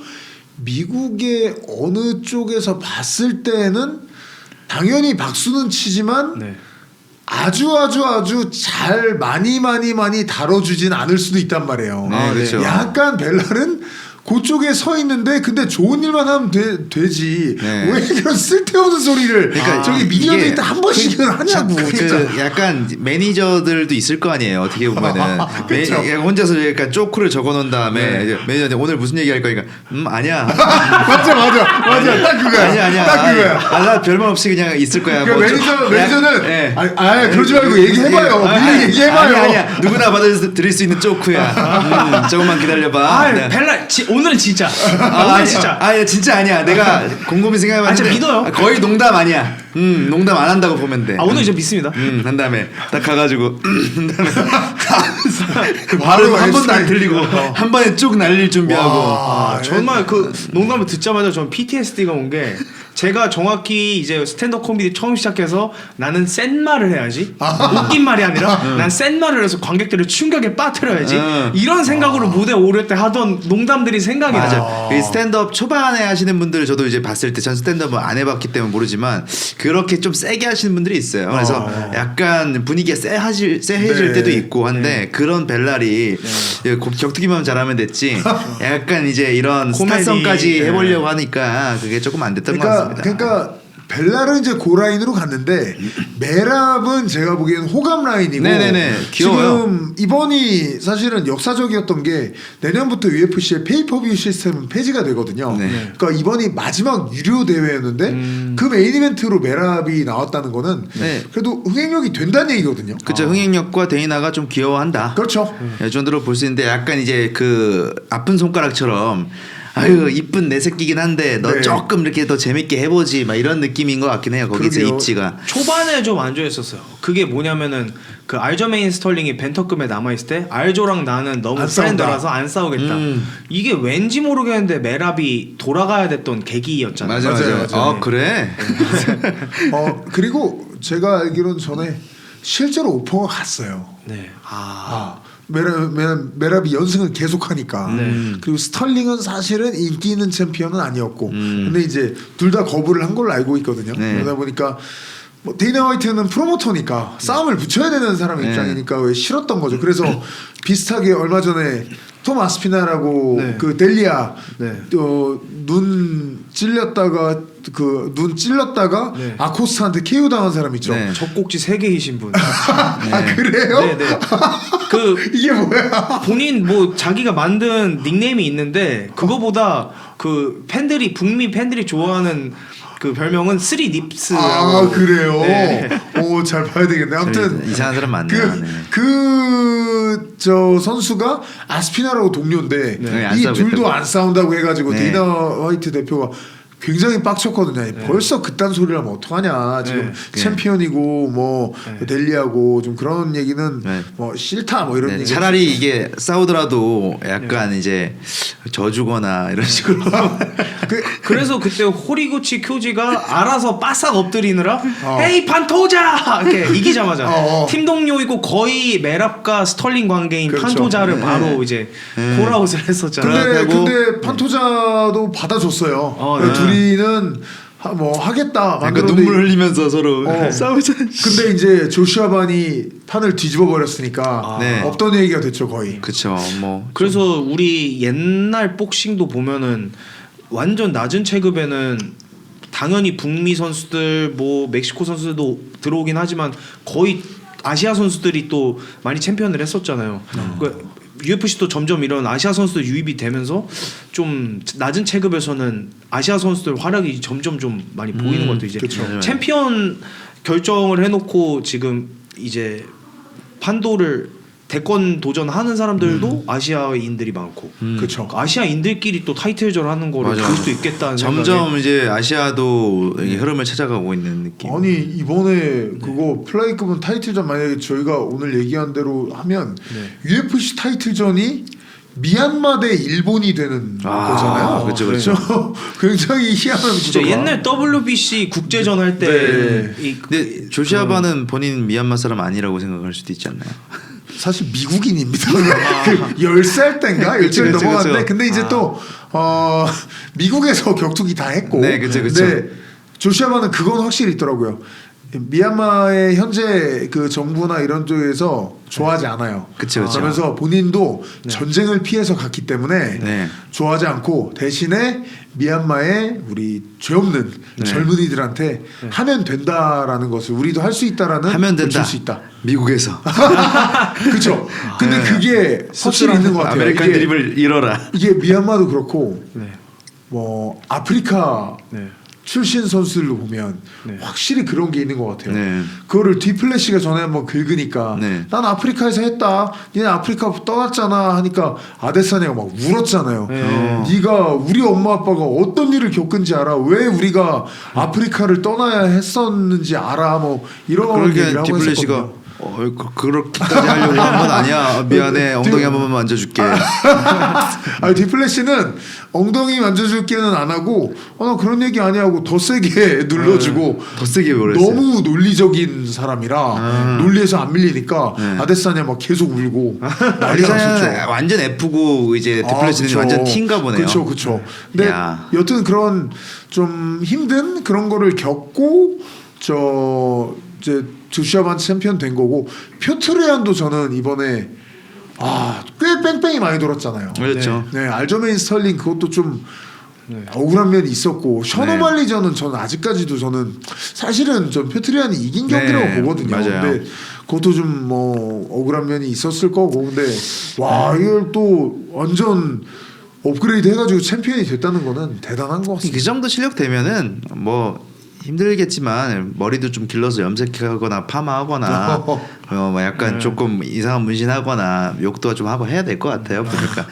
미국의 어느 쪽에서 봤을 때는 당연히 박수는 치지만 아주 잘 많이 다뤄주진 않을 수도 있단 말이에요.
그렇죠.
약간 벨랄은 그쪽에 서 있는데 근데 좋은 일만 하면 되지 왜 그런 쓸데없는 소리를 저기 미디어들이 한 번씩은 하냐고.
그 약간 매니저들도 있을 거 아니에요. 어떻게 보면은 혼자서 약간 쪼크를 적어놓은 다음에 매니저한테 오늘 무슨 얘기할 거니까 아니야.
맞아 딱 그거야.
아니야.
딱 그거야.
나 별말 없이 그냥 있을 거야.
그러니까 매니저는 그러지 말고 얘기해봐요. 미리 얘기해봐요.
아니야. 누구나 받아들일 수 있는 쪼크야. 조금만 기다려봐.
벨랄 오늘은 진짜. 오늘 진짜.
진짜 아니야. 내가 곰곰이 생각해봤는데
진짜 믿어요.
거의 농담 아니야. 농담 안 한다고 보면 돼.
오늘 저 믿습니다.
한 다음에 딱 가가지고 발음 한 번도 안 틀리고 한 번에 쭉 날릴 준비하고.
정말 그 농담을 듣자마자 전 PTSD가 온 게 제가 정확히 이제 스탠드업 코미디 처음 시작해서 나는 센 말을 해야지 웃긴 말이 아니라 난 센 말을 해서 관객들을 충격에 빠뜨려야지 이런 생각으로 무대 오를 때 하던 농담들이 생각이 나죠.
이 스탠드업 초반에 하시는 분들 저도 이제 봤을 때 전 스탠드업을 안 해봤기 때문에 모르지만 그렇게 좀 세게 하시는 분들이 있어요. 그래서 약간 분위기가 세해질
네.
때도 있고 한데 그런 벨랄이 격투기만 잘하면 됐지 약간 이제 이런
코미디.
스타성까지 해보려고 하니까 그게 조금 안 됐던 것 같습니다.
그러니까 벨랄은 이제 고 라인으로 갔는데 메랍은 제가 보기엔 호감 라인이고
네네네. 귀여워요.
지금 이번이 사실은 역사적이었던 게 내년부터 UFC의 페이퍼뷰 시스템은 폐지가 되거든요.
네.
그러니까 이번이 마지막 유료 대회였는데 그 메인 이벤트로 메랍이 나왔다는 거는
네.
그래도 흥행력이 된다는 얘기거든요.
그쵸 흥행력과 데이나가 좀 귀여워한다.
그렇죠.
이 정도로 볼 수 있는데 약간 이제 그 아픈 손가락처럼 아유 이쁜 내 새끼긴 한데 너
네.
조금 이렇게 더 재밌게 해보지 막 이런 느낌인 것 같긴 해요. 거기서
그러게요.
입지가.
초반에 좀 안 좋아했었어요. 그게 뭐냐면은 그 알저메인 스털링이 벤터급에 남아있을 때 알조랑 나는 너무
안 싸운다.
프렌드라서 안 싸우겠다. 이게 왠지 모르겠는데 메랍이 돌아가야 됐던 계기였잖아요.
맞아요.
아 그래?
그리고 제가 알기로는 전에 실제로 오퍼가 갔어요.
네.
메랍이 연승을 계속하니까
네.
그리고 스털링은 사실은 인기 있는 챔피언은 아니었고 근데 이제 둘 다 거부를 한 걸로 알고 있거든요.
네.
그러다 보니까 뭐 데이나 화이트는 프로모터니까 싸움을 붙여야 되는 사람
네.
입장이니까 왜 싫었던 거죠. 그래서 비슷하게 얼마 전에 톰 아스피나라고
네.
그 델리아
네.
눈 찔렀다가
네.
아코스타한테 KO 당한 사람 있죠.
네.
젖꼭지 3개이신 분.
아 그래요?
네네. 그
이게 뭐야?
본인 뭐 자기가 만든 닉네임이 있는데 그거보다 그 팬들이 북미 팬들이 좋아하는 그 별명은 쓰리 닙스라고.
아 그래요?
네.
오 잘 봐야 되겠네. 아무튼
이상한 사람 많네요. 네.
저 선수가 아스피나라고 동료인데
네, 안
이
싸우겠다고.
둘도 안 싸운다고 해가지고
네.
데이나 화이트 대표가 굉장히 빡쳤거든요. 벌써 그딴 소리를 하면 어떡하냐. 지금
네.
챔피언이고 뭐 델리하고 좀 그런 얘기는
네.
뭐 싫다 뭐 이런
네,
얘기.
차라리 이게 싸우더라도 약간 이제 져주거나 이런 식으로
그래서 그때 호리구치 쿄지가 알아서 바싹 엎드리느라 에이 판토자 이렇게 이기자마자 팀 동료이고 거의 메랍과 스털링 관계인
그렇죠.
판토자를 바로 이제 콜아웃을 했었잖아요.
근데 판토자도 받아줬어요.
네.
둘이는 뭐 하겠다.
약간
만들어도
눈물 흘리면서 서로 싸우자.
근데 이제 조슈아 반이 판을 뒤집어 버렸으니까
네.
없던 얘기가 됐죠 거의.
그쵸 뭐
그래서 우리 옛날 복싱도 보면은 완전 낮은 체급에는 당연히 북미 선수들 뭐 멕시코 선수들도 들어오긴 하지만 거의 아시아 선수들이 또 많이 챔피언을 했었잖아요. 그러니까 UFC도 점점 이런 아시아 선수들 유입이 되면서 좀 낮은 체급에서는 아시아 선수들 활약이 점점 좀 많이 보이는 것 같아요. 이제
그쵸.
챔피언 결정을 해놓고 지금 이제 판도를 대권 도전하는 사람들도 아시아인들이 많고
그렇죠.
아시아인들끼리 또 타이틀전 하는 거를
맞아.
볼 수도 있겠다는
점점 이제 아시아도 이게 흐름을 찾아가고 있는 느낌.
아니 이번에 그거 플라이급은 타이틀전 만약에 저희가 오늘 얘기한 대로 하면 UFC 타이틀전이 미얀마 대 일본이 되는 거잖아요.
그렇죠.
굉장히 희한한
진짜
구도가.
옛날 WBC 국제전 할 때
근데 조시아바는 본인 미얀마 사람 아니라고 생각할 수도 있지 않나요?
사실 미국인입니다. 그 10살 땐가 10살 넘어갔는데 근데 이제 또 미국에서 격투기 다 했고
네, 그쵸.
근데 조슈아바는 그건 확실히 있더라고요. 미얀마의 현재 그 정부나 이런 쪽에서 좋아하지 않아요.
그쵸.
그러면서 본인도 전쟁을 피해서 갔기 때문에
네.
좋아하지 않고 대신에 미얀마의 우리 죄 없는 젊은이들한테 하면 된다라는 것을 우리도 할 수 있다라는
하면 된다.
보여줄 수 있다.
미국에서
그렇죠. 근데 그게 확실히 있는 것 같아요.
아메리칸 드립을 잃어라.
이게 미얀마도 그렇고
네.
뭐 아프리카
네.
출신 선수들로 보면
네.
확실히 그런 게 있는 것 같아요.
네.
그거를 디플래시가 전에 한번 긁으니까
네.
난 아프리카에서 했다. 니네 아프리카 떠났잖아 하니까 아데사냐가 막 울었잖아요. 네가 우리 엄마 아빠가 어떤 일을 겪은지 알아? 왜 우리가 아프리카를 떠나야 했었는지 알아? 뭐 이런
그러게
얘기를 하고
디플래시가
했었거든요.
그렇게까지 하려고 한 건 아니야. 미안해. 엉덩이 한 번만 만져줄게.
아니 디플래시는 엉덩이 만져줄게는 안 하고 나 그런 얘기 아니야 하고 더 세게 눌러주고
더 세게 그랬어요.
너무 논리적인 사람이라 논리에서 안 밀리니까 아데사냐 막 계속 울고 난리가 났었죠.
완전 F고 이제 디플래시는
그쵸.
완전 T인가 보네요.
그렇죠. 근데
야.
여튼 그런 좀 힘든 그런 거를 겪고 이제 조슈아만 챔피언 된 거고 표트레안도 저는 이번에 꽤 뺑뺑이 많이 돌았잖아요.
그렇죠.
네, 알저메인 스털링 그것도 좀 억울한 면이 있었고 셔노말리전은 저는 아직까지도 저는 사실은 좀 표트레안이 이긴 경기라고 보거든요.
맞아요.
근데 그것도 좀 뭐 억울한 면이 있었을 거고 근데 와 이걸 또 완전 업그레이드 해가지고 챔피언이 됐다는 거는 대단한 것 같습니다.
그 정도 실력 되면은 뭐 힘들겠지만 머리도 좀 길러서 염색하거나 파마하거나 뭐 약간 조금 이상한 문신하거나 욕도 좀 하고 해야 될 것 같아요. 보니까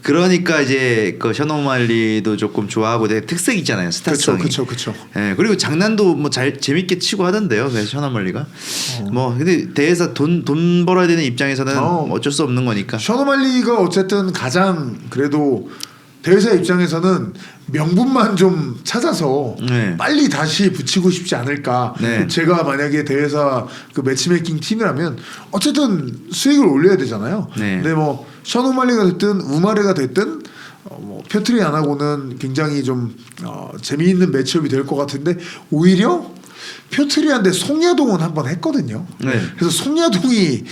그러니까 이제 그 셔노말리도 조금 좋아하고 되게 특색 있잖아요. 스타성이.
그렇죠.
예, 그리고 장난도 뭐 잘 재밌게 치고 하던데요. 그 셔노말리가. 뭐 근데 대회에서 돈 벌어야 되는 입장에서는 어쩔 수 없는 거니까.
셔노말리가 어쨌든 가장 그래도 대회사 입장에서는 명분만 좀 찾아서 빨리 다시 붙이고 싶지 않을까. 제가 만약에 대회사 그 매치메이킹 팀이라면 어쨌든 수익을 올려야 되잖아요. 근데 뭐 셔노말리가 됐든 우마레가 됐든 뭐 표트리안하고는 굉장히 좀 재미있는 매치업이 될 것 같은데 오히려 표트리안데 송야동은 한번 했거든요. 그래서 송야동이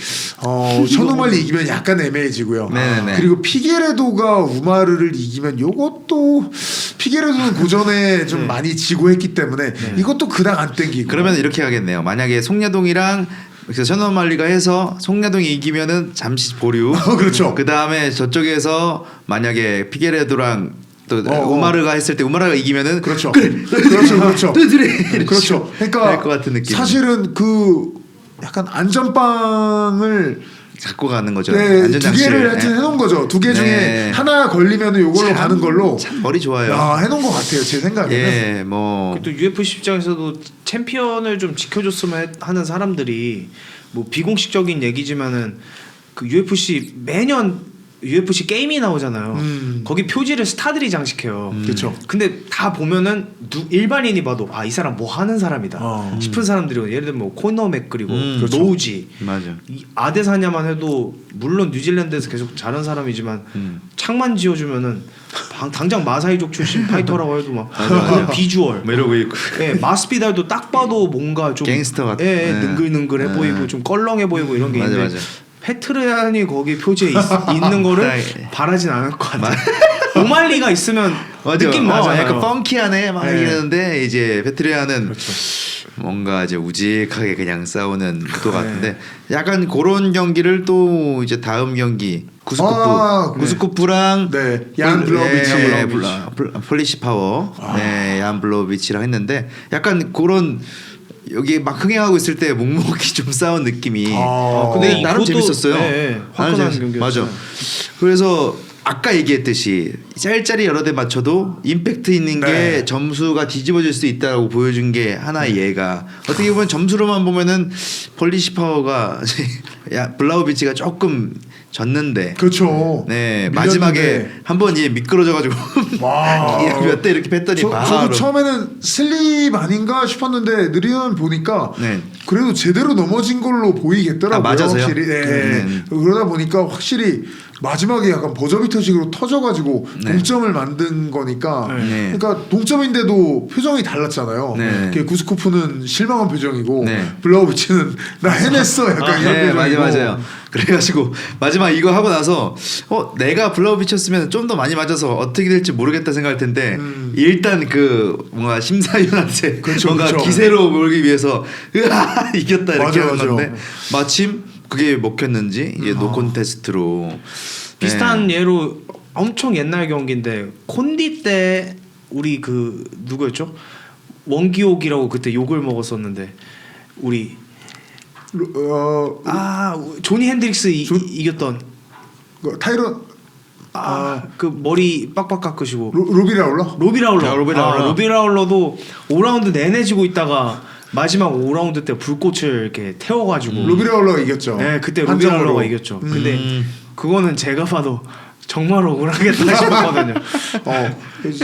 셔노말리 이기면 약간 애매해지고요. 그리고 피게레도가 우마르를 이기면 요것도 피게레도는 고전에 좀 많이 지고 했기 때문에 이것도 그닥 안 땡기고.
그러면 이렇게 하겠네요. 만약에 송야동이랑 그래서 셔노말리가 해서 송야동이 이기면은 잠시 보류.
그렇죠.
그 다음에 저쪽에서 만약에 피게레도랑 또 우마르가 했을 때 우마르가 이기면은
그렇죠.
그렇죠.
그러니까
할 것 같은 느낌.
사실은 그 약간 안전빵을
갖고 가는 거죠.
두 개를 하여튼 해놓은 거죠. 두 개 중에 하나 걸리면 요걸로 가는 걸로.
참 머리 좋아요.
해놓은 것 같아요. 제 생각에는.
뭐
또 UFC 입장에서도 챔피언을 좀 지켜줬으면 하는 사람들이 뭐 비공식적인 얘기지만은 그 UFC 매년 UFC 게임이 나오잖아요. 거기 표지를 스타들이 장식해요.
그렇죠.
근데 다 보면은 일반인이 봐도 이 사람 뭐 하는 사람이다 싶은 사람들이 예를 들면 뭐 코너 맥그리고 노우지,
맞아.
이 아데사냐만 해도 물론 뉴질랜드에서 계속 잘한 사람이지만 창만 지어주면은 당장 마사이족 출신 파이터라고 해도 막 그 비주얼
뭐 이러고 있고.
마스피달도 딱 봐도 뭔가 좀
갱스터 같은.
능글능글해 보이고 좀 껄렁해 보이고 이런 게 있는데.
맞아.
페트레안이 거기 표지에 있는 거를 바라진 않을 것 같아. 오말리가 있으면 느낌 나잖아요.
약간 펑키하네 막 이러는데 이제 페트레안은 뭔가 이제 우직하게 그냥 싸우는 구도 같은데 약간 그런 경기를 또 이제 다음 경기 구스쿠프랑
얀 블로비치,
폴리시 파워, 얀 블로비치랑 했는데 약간 그런 여기 막 흥행하고 있을 때 묵묵히 좀 싸운 느낌이. 근데 나름 재밌었어요.
화끈한 경기.
맞아. 그래서 아까 얘기했듯이 짤짤이 여러 대 맞춰도 임팩트 있는 게 점수가 뒤집어질 수 있다고 보여준 게 하나의 예가. 어떻게 보면 점수로만 보면은 폴리시 파워가 블라우비치가 조금 졌는데.
그렇죠.
마지막에 한번 미끄러져가지고 몇 대 이렇게 뺐더니
저도 처음에는 슬립 아닌가 싶었는데 느리면 보니까 그래도 제대로 넘어진 걸로 보이겠더라고요.
맞아서요?
확실히. 그러다 보니까 확실히 마지막에 약간 버저비터식으로 터져가지고 동점을 만든 거니까 그러니까 동점인데도 표정이 달랐잖아요. 구스코프는 실망한 표정이고 블라우비치는 나 해냈어 약간 이런 표정이고.
맞아요. 그래가지고 마지막 이거 하고 나서 내가 블라우비치였으면 좀 더 많이 맞아서 어떻게 될지 모르겠다 생각할 텐데 일단 그 뭔가 심사위원한테 뭔가 기세로 몰기 위해서 이겼다 이렇게 하는 건데 마침 그게 먹혔는지 이제 노콘테스트로
비슷한 예로 엄청 옛날 경기인데 콘디 때 우리 그 누구였죠? 원기옥이라고 그때 욕을 먹었었는데 우리 조니 핸드릭스 이겼던
타이런
그 머리 빡빡 깎으시고
로비라울러?
로비라울러도 5라운드 내내 지고 있다가 마지막 5라운드 때 불꽃을 이렇게 태워가지고
루비라울러가 이겼죠.
네, 그때
한정으로.
루비라울러가 이겼죠. 근데 그거는 제가 봐도 정말 억울하겠다 싶었거든요.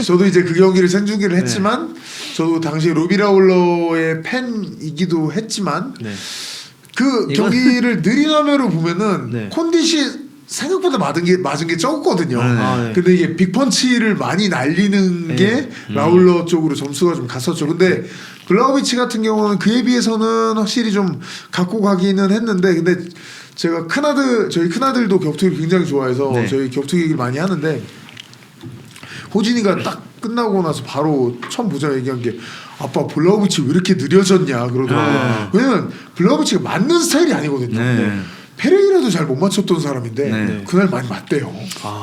저도 이제 그 경기를 생중계를 했지만 저도 당시 루비라울러의 팬이기도 했지만 그 경기를 느린 화면으로 보면은 콘디시 생각보다 맞은 게 적었거든요. 근데 이게 빅펀치를 많이 날리는 게 라울러 쪽으로 점수가 좀 갔었죠. 근데 블라우비치 같은 경우는 그에 비해서는 확실히 좀 갖고 가기는 했는데, 근데 제가 저희 큰아들도 격투기를 굉장히 좋아해서 저희 격투기 얘기를 많이 하는데, 호진이가 딱 끝나고 나서 바로 처음 보자 얘기한 게 아빠 블라우비치 왜 이렇게 느려졌냐 그러더라고요. 왜냐면 블라우비치가 맞는 스타일이 아니거든요. 페레이라도 잘 못 맞췄던 사람인데 그날 많이 맞대요.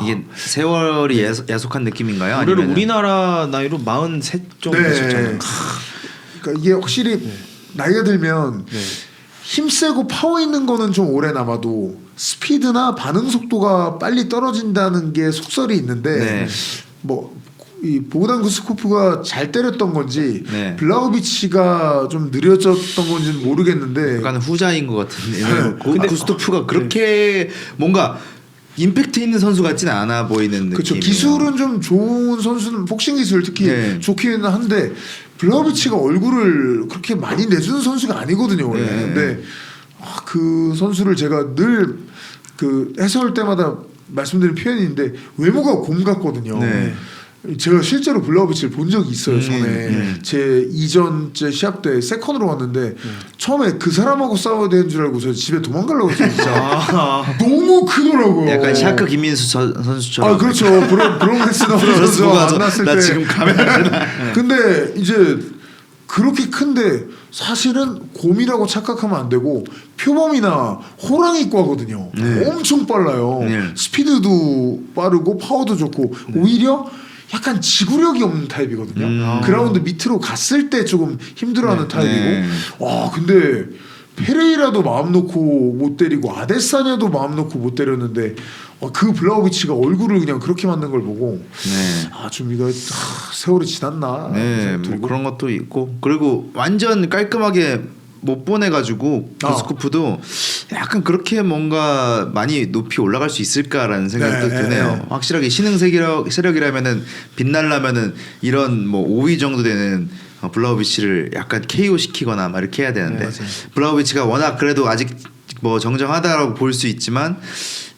이게 세월이 야속한 느낌인가요?
아무래도
아니면은?
우리나라 나이로 43 정도 됐었잖아요.
그러니까 이게 확실히 나이가 들면 힘세고 파워 있는 거는 좀 오래 남아도 스피드나 반응 속도가 빨리 떨어진다는 게 속설이 있는데 뭐 이 보그단 구스코프가 잘 때렸던 건지 블라우비치가 좀 느려졌던 건지는 모르겠는데
약간 후자인 것 같은데. 근데 구스토프가 그렇게 뭔가 임팩트 있는 선수 같지는 않아 보이는 느낌.
그렇죠. 기술은 좀 좋은 선수는 복싱 기술 특히 좋기는 한데 블라우비치가 얼굴을 그렇게 많이 내주는 선수가 아니거든요 원래. 근데 그 선수를 제가 늘 그 해설 때마다 말씀드린 표현인데 외모가 곰 같거든요. 제가 실제로 블라우비치를 본 적이 있어요. 전에 제 이전째 시합 때 세컨으로 왔는데 처음에 그 사람하고 싸워야 되는 줄 알고 저 집에 도망가려고 했어요. 진짜 너무 크더라고요.
약간 샤크 김민수 선수처럼.
아 그렇죠. 브롱레스너 선수 만났을 때.
나 지금 카메라.
근데 이제 그렇게 큰데 사실은 곰이라고 착각하면 안 되고 표범이나 호랑이과거든요. 엄청 빨라요. 스피드도 빠르고 파워도 좋고 오히려 약간 지구력이 없는 타입이거든요. 그라운드 밑으로 갔을 때 조금 힘들어하는 타입이고. 와 근데 페레이라도 마음 놓고 못 때리고 아데사냐도 마음 놓고 못 때렸는데 그 블라우비치가 얼굴을 그냥 그렇게 만든 걸 보고 좀 이거 세월이 지났나.
뭐 그런 것도 있고 그리고 완전 깔끔하게 못 보내가지고 구스코프도 약간 그렇게 뭔가 많이 높이 올라갈 수 있을까라는 생각도 드네요. 확실하게 신흥 세력이라면은 빛날라면은 이런 뭐 5위 정도 되는 블라우비치를 약간 KO 시키거나 막 이렇게 해야 되는데 블라우비치가 워낙 그래도 아직 뭐 정정하다라고 볼 수 있지만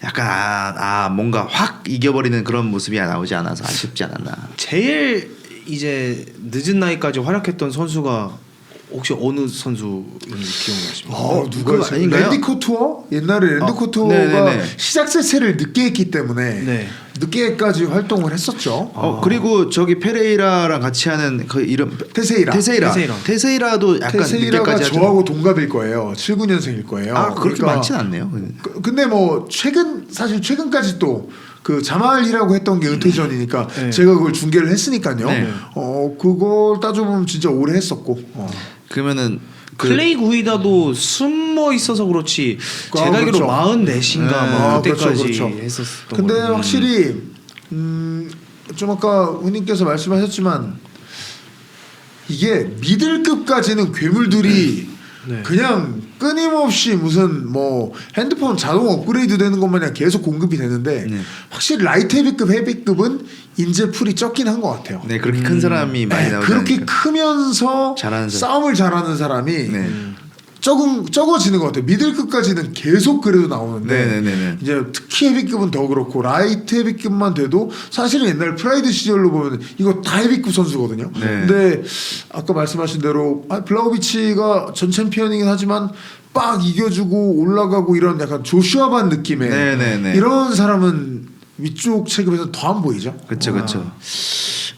약간 뭔가 확 이겨버리는 그런 모습이 나오지 않아서 아쉽지 않았나.
제일 이제 늦은 나이까지 활약했던 선수가 혹시 어느 선수인지 기억나십니까?
누가 아닌가요? 랜디 코투어? 옛날에 랜디 코투어가 시작 자체를 늦게 했기 때문에 늦게까지 활동을 했었죠.
그리고 저기 페레이라랑 같이 하는 그 이름 테세이라도 약간
테세이라가
늦게까지
저하고 동갑일 거예요. 79년생일 거예요.
그렇게 많진 않네요.
근데 뭐 사실 최근까지 또 그 자말이라고 했던 게 은퇴전이니까 제가 그걸 중계를 했으니까요. 그걸 따져보면 진짜 오래 했었고.
그러면은
클레이 구이다도 숨어 있어서 그렇지 제가 알기로 44인가 그때까지 했었던.
근데 확실히 좀 아까 후님께서 말씀하셨지만 이게 미들급까지는 괴물들이 그냥 끊임없이 무슨 뭐 핸드폰 자동 업그레이드 되는 것만 그냥 계속 공급이 되는데 확실히 라이트 헤비급 헤비급은 인재풀이 적긴 한 것 같아요.
그렇게 큰 사람이 많이 나오지
그렇게
않으니까.
크면서 싸움을 잘하는 사람이 적어지는 것 같아요. 미들급까지는 계속 그래도 나오는데 이제 특히 헤비급은 더 그렇고 라이트 헤비급만 돼도 사실은 옛날 프라이드 시절로 보면 이거 다 헤비급 선수거든요. 근데 아까 말씀하신 대로 블라우비치가 전 챔피언이긴 하지만 빡 이겨주고 올라가고 이런 약간 조슈아반 느낌의 이런 사람은 위쪽 체급에서 더 안 보이죠.
그렇죠.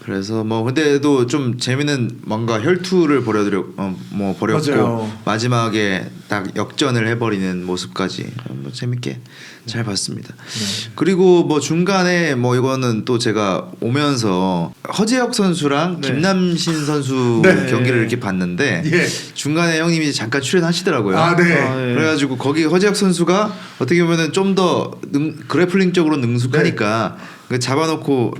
그래서 뭐 근데도 좀 재미는 뭔가 혈투를 벌였고
맞아요.
마지막에 딱 역전을 해버리는 모습까지 뭐 재밌게 잘 봤습니다. 그리고 뭐 중간에 뭐 이거는 또 제가 오면서 허재혁 선수랑 김남신 선수 경기를 이렇게 봤는데 중간에 형님이 잠깐 출연하시더라고요. 그래가지고 거기 허재혁 선수가 어떻게 보면은 좀 더 그래플링 쪽으로 능숙하니까 잡아놓고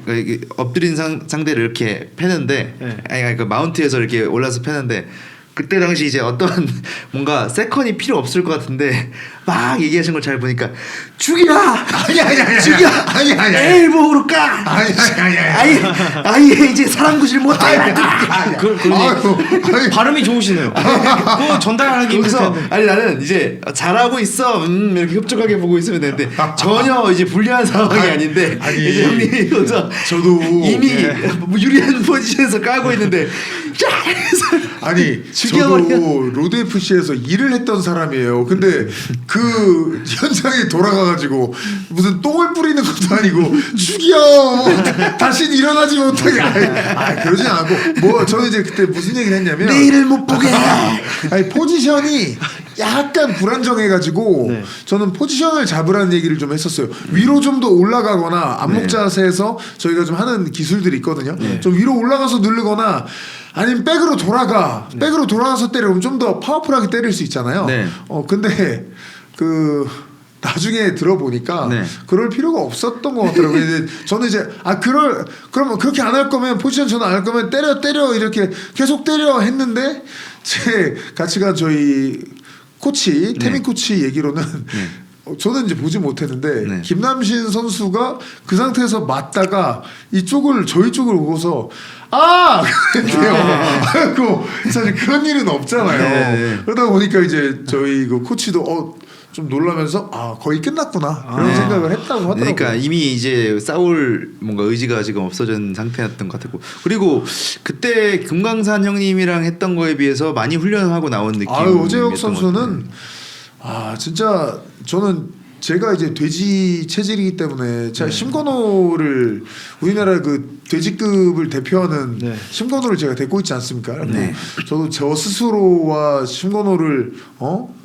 엎드린 상대를 이렇게 패는데 그 마운트에서 이렇게 올라서 패는데 그때 당시 이제 어떤 뭔가 세컨이 필요 없을 것 같은데 막 얘기하신 걸 잘 보니까 죽이라
아니
죽여
아니
엘보로 까
아니
아예 이제 사람 구실 못해
발음이 좋으시네요. 그거 전달하기
거기서
힘들 텐데.
아니 나는 이제 잘하고 있어 이렇게 흡족하게 보고 있으면 되는데 전혀 이제 불리한 상황이 아닌데
아니,
이제 형님이 여기서
저도
이미 뭐 유리한 포지션에서 까고 있는데
아니
죽여버려.
저도 로드 FC에서 일을 했던 사람이에요. 근데 그 현장에 돌아가가지고 무슨 똥을 뿌리는 것도 아니고 죽여 다신 일어나지 못하게 그러진 않고 뭐 저는 이제 그때 무슨 얘기를 했냐면
내일을 못 보게
아니 포지션이 약간 불안정해가지고
네.
저는 포지션을 잡으라는 얘기를 좀 했었어요. 위로 좀 더 올라가거나 안목
네.
자세에서 저희가 좀 하는 기술들이 있거든요. 좀 위로 올라가서 누르거나 아니면 백으로 돌아가 백으로 돌아가서 때리면 좀 더 파워풀하게 때릴 수 있잖아요.
네.
근데 그 나중에 들어보니까
네.
그럴 필요가 없었던 것 같더라고요. 이제 저는 이제 그러면 그렇게 안 할 거면 포지션 저는 안 할 거면 때려 이렇게 계속 때려 했는데 제 같이 간 저희 코치 태민 코치 얘기로는 저는 이제 보지 못했는데
네.
김남신 선수가 그 상태에서 맞다가 이쪽을 저희 쪽으로 보고서 그랬대요. 그 사실 그런 일은 없잖아요.
네.
그러다 보니까 이제 저희 그 코치도 좀 놀라면서 거의 끝났구나 그런 생각을 했다고 하더라고요.
그러니까 이미 이제 싸울 뭔가 의지가 지금 없어진 상태였던 것 같고 그리고 그때 금강산 형님이랑 했던 거에 비해서 많이 훈련하고 나온 느낌.
오재혁 선수는 진짜 저는 제가 이제 돼지 체질이기 때문에 제가 심건호를 우리나라 그 돼지급을 대표하는
네.
심건호를 제가 데리고 있지 않습니까?
네.
저도 저 스스로와 심건호를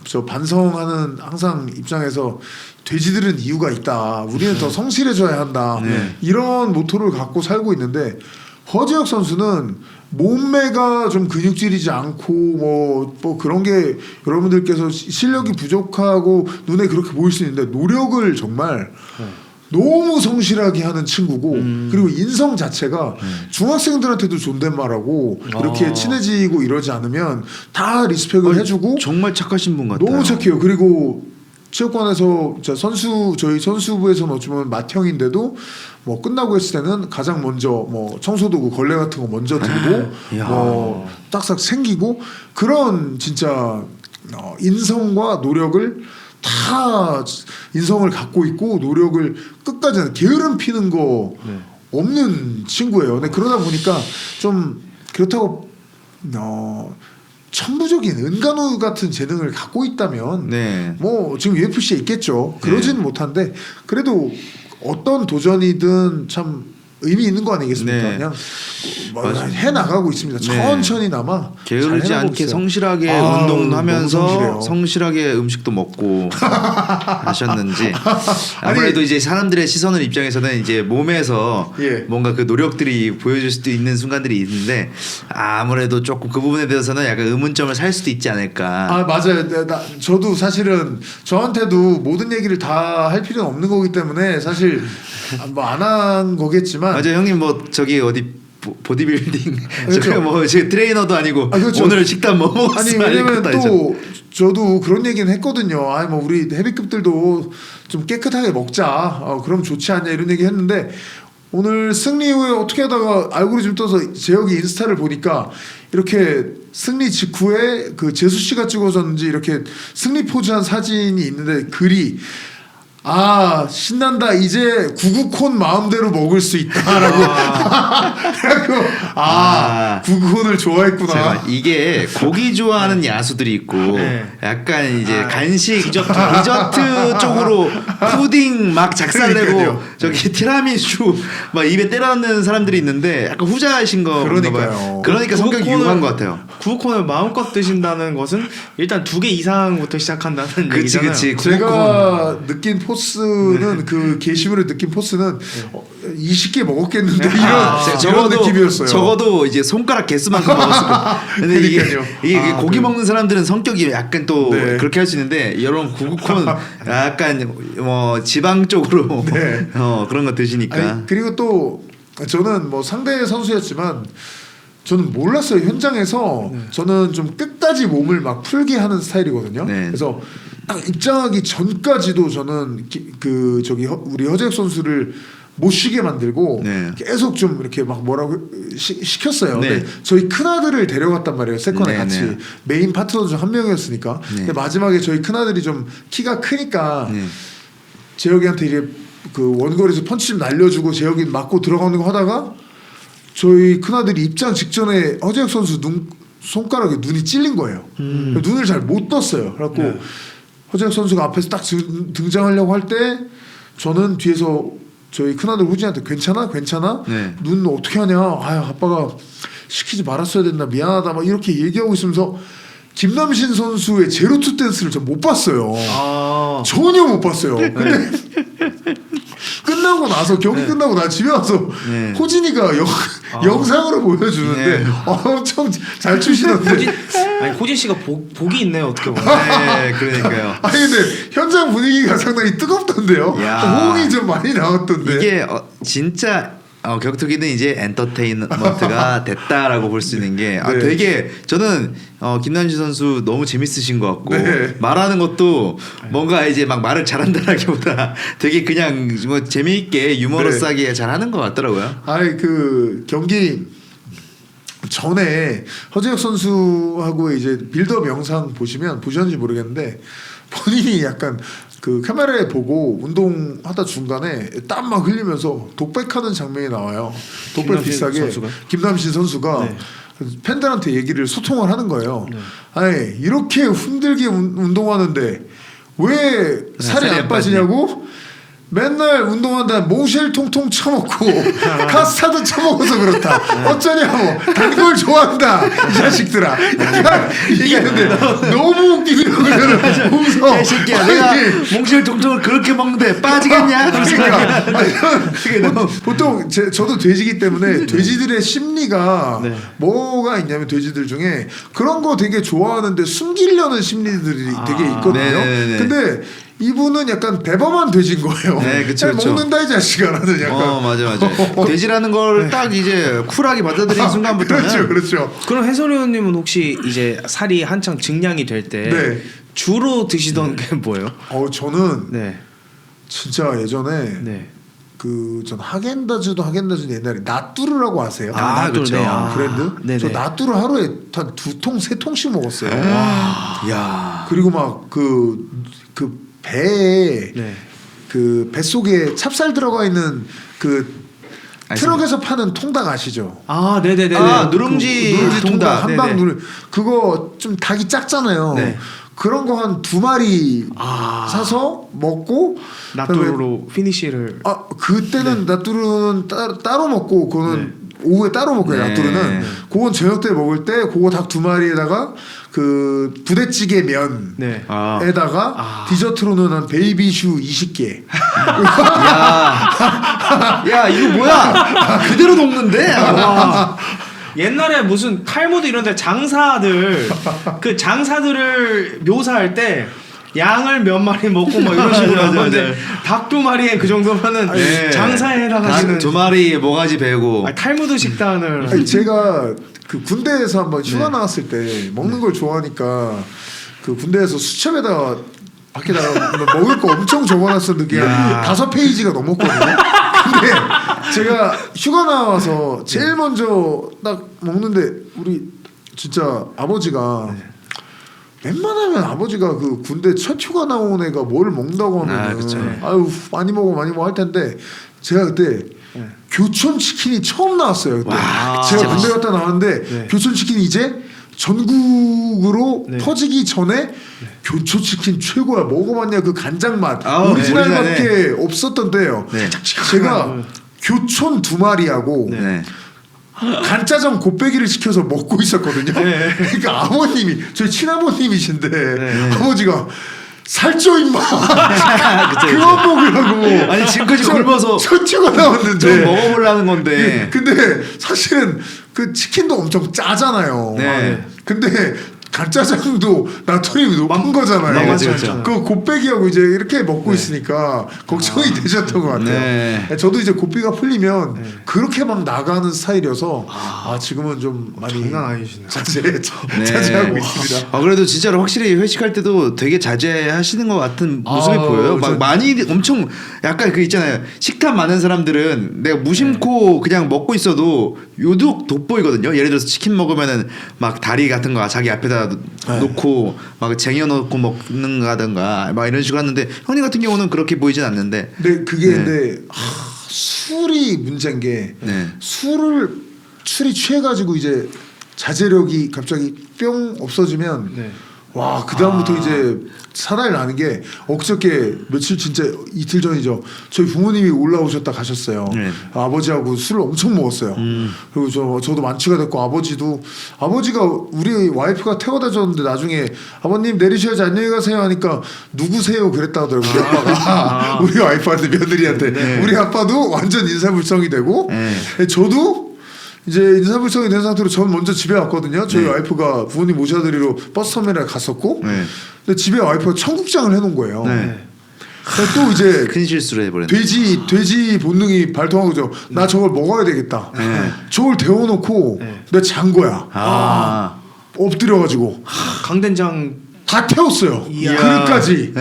저 반성하는 항상 입장에서 돼지들은 이유가 있다. 우리는 더 성실해져야 한다.
네.
이런 모토를 갖고 살고 있는데 허재혁 선수는 몸매가 좀 근육질이지 않고 뭐 그런 게 여러분들께서 실력이 부족하고 눈에 그렇게 보일 수 있는데 노력을 정말 너무 성실하게 하는 친구고 그리고 인성 자체가 중학생들한테도 존댓말하고 이렇게 친해지고 이러지 않으면 다 리스펙을 해주고
정말 착하신 분 같아요.
너무 착해요. 그리고 체육관에서 저희 선수부에서는 어쩌면 맏형인데도 뭐 끝나고 했을 때는 가장 먼저 뭐 청소도구 걸레 같은 거 먼저 들고 뭐 딱딱 생기고 그런 진짜 인성과 노력을 다 인성을 갖고 있고 노력을 끝까지 게으름 피는 거 없는 친구예요. 근데 그러다 보니까 좀 그렇다고 천부적인 은간우 같은 재능을 갖고 있다면 뭐 지금 UFC에 있겠죠. 그러지는 못한데 그래도 어떤 도전이든 참 의미 있는 거 아니겠습니까? 그냥 해 나가고 있습니다. 천천히나마
게으르지 않게
있어요.
성실하게 운동도 하면서 성실하게 음식도 먹고 하셨는지 아무래도 이제 사람들의 시선을 입장에서는 이제 몸에서 뭔가 그 노력들이 보여줄 수도 있는 순간들이 있는데 아무래도 조금 그 부분에 대해서는 약간 의문점을 살 수도 있지 않을까.
맞아요. 저도 사실은 저한테도 모든 얘기를 다 할 필요는 없는 거기 때문에 사실 뭐 안 한 거겠지만
맞아요. 형님 뭐 저기 어디 보디빌딩
그렇죠.
뭐 제 트레이너도 아니고
그렇죠.
오늘 식단 뭐 먹었으면
왜냐면 또 저도 그런 얘기는 했거든요. 뭐 우리 헤비급들도 좀 깨끗하게 먹자. 그럼 좋지 않냐 이런 얘기 했는데 오늘 승리 후에 어떻게 하다가 알고리즘 떠서 재혁이 인스타를 보니까 이렇게 승리 직후에 그 재수 씨가 찍어줬는지 이렇게 승리 포즈한 사진이 있는데 글이 신난다. 이제 구구콘 마음대로 먹을 수 있다라고. 그래갖고 구구콘을 좋아했구나.
이게 고기 좋아하는 야수들이 있고 약간 이제 간식 디저트 쪽으로 푸딩 막 작살내고 저기 티라미슈 막 입에 때려넣는 사람들이 있는데 약간 후자이신 거
그러니까요.
그러니까 성격이 유한 것 같아요.
구구콘을 마음껏 드신다는 것은 일단 2개 이상부터 시작한다는 얘기잖아요.
제가 느낀 포스는 그 게시물에 느낀 포스는 20개 먹었겠는데 이런 느낌이었어요.
적어도 이제 손가락 개수만큼 먹었을 거예요. 근데 이게 고기 먹는 사람들은 성격이 약간 또 그렇게 할 수 있는데 이런 구구콘 약간 뭐 지방 쪽으로 그런 거 드시니까.
그리고 또 저는 뭐 상대 선수였지만 저는 몰랐어요. 현장에서 저는 좀 끝까지 몸을 막 풀게 하는 스타일이거든요.
네.
그래서 딱 입장하기 전까지도 저는 우리 허재혁 선수를 못 쉬게 만들고
네.
계속 좀 이렇게 막 뭐라고 시켰어요.
네.
근데 저희 큰아들을 데려갔단 말이에요. 세컨에
네,
같이
네.
메인 파트너 중 한 명이었으니까.
네.
근데 마지막에 저희 큰아들이 좀 키가 크니까
네.
재혁이한테 이제 그 원거리에서 펀치 좀 날려주고 재혁이 맞고 들어가는 거 하다가 저희 큰아들이 입장 직전에 허재혁 선수 손가락에 눈이 찔린 거예요. 눈을 잘 못 떴어요. 그래갖고
네.
허재혁 선수가 앞에서 딱 등장하려고 할 때 저는 뒤에서 저희 큰아들 후진한테 괜찮아?
네.
눈 어떻게 하냐? 아빠가 시키지 말았어야 됐나 미안하다 막 이렇게 얘기하고 있으면서 김남신 선수의 제로투 댄스를 전 못 봤어요. 전혀 못 봤어요. 근데 끝나고 나서 경기 끝나고 나 집에 와서
네.
호진이가 영상으로 보여주는데
네.
엄청 잘 추시던데.
호진 씨가 복이 있네요 어떻게 보면.
네, 그러니까요.
아니 근데 현장 분위기가 상당히 뜨겁던데요.
야.
호응이 좀 많이 나왔던데.
이게 진짜 격투기는 이제 엔터테인먼트가 됐다라고 볼 수 있는 게
네.
되게 저는 김남신 선수 너무 재밌으신 것 같고
네.
말하는 것도 뭔가 이제 막 말을 잘한다라기보다 되게 그냥 뭐 재미있게 유머러스하게 잘하는 것 같더라고요.
아니 그 경기 전에 허재혁 선수하고 이제 빌드업 영상 보셨는지 모르겠는데 본인이 약간 그 카메라에 보고 운동하다 중간에 땀 막 흘리면서 독백하는 장면이 나와요. 독백
김남신
비슷하게
선수가?
김남신 선수가
네.
팬들한테 얘기를 소통을 하는 거예요.
네.
아니 이렇게 힘들게 운동하는데 왜 살이 안 빠지냐고? 맨날 운동한다 몽쉘 통통 쳐먹고 카스타드 쳐먹어서 그렇다. 어쩌냐고 단 걸 좋아한다 이 자식들아. 얘기하는데 너무 웃기더라고요. 웃어.
야, 이 새끼야, 내가 몽쉘 통통을 그렇게 먹는데 빠지겠냐?
그러니까 보통 저도 돼지기 때문에 돼지들의 심리가
네.
뭐가 있냐면 돼지들 중에 그런 거 되게 좋아하는데 숨기려는 심리들이 되게 있거든요.
네네네.
근데 이분은 약간 대범한 돼지인 거예요.
네, 그쵸,
잘
그쵸.
먹는다 이 자식아 라는 약간.
맞아. 돼지라는 걸 딱 이제 쿨하게 받아들인 순간부터는
그렇죠.
그럼 해설위원님은 혹시 이제 살이 한창 증량이 될 때
네.
주로 드시던 게 뭐예요?
저는
네.
진짜 예전에
네.
전 하겐다즈도 옛날에 나뚜르라고 아세요?
나뚜르,
그쵸.
네.
브랜드?
네네.
저 나뚜르 하루에 한 2통 3통씩 먹었어요.
야.
그리고 막 그 배에
네.
그 뱃속에 찹쌀 들어가 있는 그
알겠습니다.
트럭에서 파는 통닭 아시죠?
네네네.
누룽지
누룽지 통닭 한방
네네.
누룽 그거 좀 닭이 작잖아요.
네.
그런 거 한 2마리 사서 먹고
나뚜루로 피니시를.
그때는 나뚜루는 따로 먹고 그거는 오후에 따로 먹고요.
네.
나뚜루는 그건 저녁 때 먹을 때 그거 닭 2마리에다가 그 부대찌개 면에다가
네.
디저트로는 한 베이비슈 20개.
야 이거 뭐야? 그대로 녹는데?
옛날에 무슨 탈무드 이런데 장사들 그 장사들을 묘사할 때 양을 몇 마리 먹고 뭐 이런 식으로
맞아,
하는데 닭 2마리에 그 정도면은
네.
장사에 해당하시는
2마리 모가지 베고.
탈무드 식단을.
아니, 제가 그 군대에서 한번 휴가 나왔을 때 먹는 걸 좋아하니까 그 군대에서 수첩에다가 밖에다가 먹을 거 엄청 적어놨었는데 그게
야.
5페이지가 넘었거든요. 근데 제가 휴가 나와서 제일 먼저 딱 먹는데 우리 진짜 아버지가 웬만하면 아버지가 그 군대 첫 휴가 나온 애가 뭘 먹는다고 하면은
그쵸.
아유 많이 먹어 할 텐데 제가 그때 교촌 치킨이 처음 나왔어요. 그때
와,
제가
진짜
군대 갔다 나왔는데
네.
교촌 치킨이 이제 전국으로
네.
퍼지기 전에 교촌 치킨 최고야. 먹어봤냐 그 간장 맛
아우,
오리지널밖에 없었던 때예요.
네.
제가 교촌 2마리하고
네.
간짜장 곱빼기를 시켜서 먹고 있었거든요. 그러니까 아버님이 저희 친아버님이신데 아버지가 살쪄 임마 그만 먹으라고.
아니 지금까지 굶어서
천추가 나왔는데
좀 먹어보려는 건데.
근데 사실은 그 치킨도 엄청 짜잖아요.
네.
근데 간짜장도 나트륨이 높은 거잖아요.
맞아요.
그 곱빼기하고 이제 이렇게 먹고 있으니까 걱정이 되셨던 것 같아요.
네.
저도 이제 고삐가 풀리면 그렇게 막 나가는 스타일이어서 지금은 좀 많이
장난 아니시네요.
자제하고 있습니다.
그래도 진짜로 확실히 회식할 때도 되게 자제하시는 것 같은 모습이 보여요. 막 많이 엄청 약간 그 있잖아요. 식탐 많은 사람들은 내가 무심코 그냥 먹고 있어도 유독 돋보이거든요. 예를 들어서 치킨 먹으면은 막 다리 같은 거 자기 앞에다 놓고 막 쟁여놓고 먹는가든가 막 이런 식으로 하는데 형님 같은 경우는 그렇게 보이진 않는데.
근데 그게 근데 술이 문제인 게 술이 취해가지고 이제 자제력이 갑자기 뿅 없어지면 와 그다음부터 이제 사나이 나는 게 엊그저께 며칠 진짜 이틀 전이죠. 저희 부모님이 올라오셨다 가셨어요. 아버지하고 술을 엄청 먹었어요. 그리고 저도 만취가 됐고 아버지가 우리 와이프가 태워다 줬는데 나중에 아버님 내리셔야지 안녕히 가세요 하니까 누구세요 그랬다 하더라고요. 우리 아빠가 우리 와이프한테 며느리한테 우리 아빠도 완전 인사불성이 되고 저도 이제 인사불성이 된 상태로 전 먼저 집에 왔거든요. 저희 와이프가 부모님 모셔드리러 버스터미널에 갔었고 근데 집에 와이프가 청국장을 해놓은 거예요. 또 이제
큰 실수를 해버렸네.
돼지 본능이 발동하고죠. 나 저걸 먹어야 되겠다. 저걸 데워놓고 내가 잔 거야. 엎드려가지고
강된장
다 태웠어요. 그릇까지.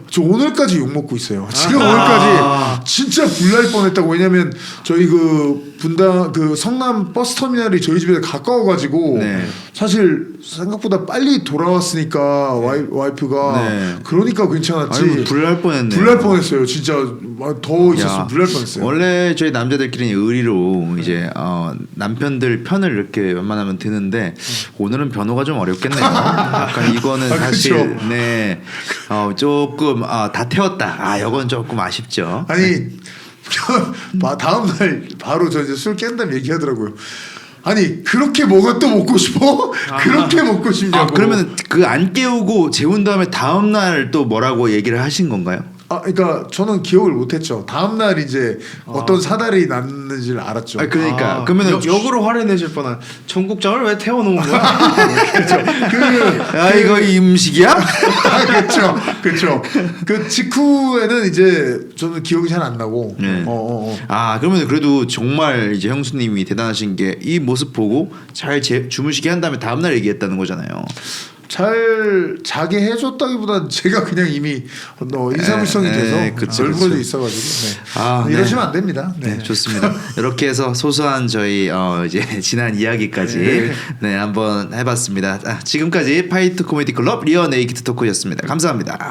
저 오늘까지 욕 먹고 있어요. 지금 오늘까지 진짜 불날 뻔했다고. 왜냐면 저희 그 분당 그 성남 버스터미널이 저희 집에 가까워가지고 사실 생각보다 빨리 돌아왔으니까 와이프가 그러니까 괜찮았지.
아이고, 불날 뻔했네.
불날 뻔했어요. 진짜 더 있었으면 불날 뻔했어요.
원래 저희 남자들끼리 의리로 이제 남편들 편을 이렇게 웬만하면 드는데 오늘은 변호가 좀 어렵겠네요. 약간 이거는 사실 조금 다 태웠다. 이건 조금 아쉽죠.
아니 다음 날 바로 저 이제 술 깬다면 얘기하더라고요. 아니 그렇게 뭐가 또 먹고 싶어? 그렇게 먹고 싶냐고.
그러면 그 안 깨우고 재운 다음에 다음 날 또 뭐라고 얘기를 하신 건가요?
그러니까 저는 기억을 못했죠. 다음 날 이제 어떤 사달이 났는지를 알았죠.
그러니까 그러면
역으로 화내내실 뻔한 청국장을 왜 태워놓은 거야?
그렇죠.
이거 이 음식이야?
그렇죠. 그 직후에는 이제 저는 기억이 잘 안 나고.
그러면 그래도 정말 이제 형수님이 대단하신 게 이 모습 보고 잘 주무시게 한 다음에 다음 날 얘기했다는 거잖아요.
잘 자게 해줬다기보다 제가 그냥 이미 인사불성이 돼서 얼굴에 있어가지고 이러시면 안 됩니다.
좋습니다. 이렇게 해서 소소한 저희 이제 지난 이야기까지 한번 해봤습니다. 지금까지 파이트 코미디 클럽 리어 네이키드 토크였습니다. 감사합니다.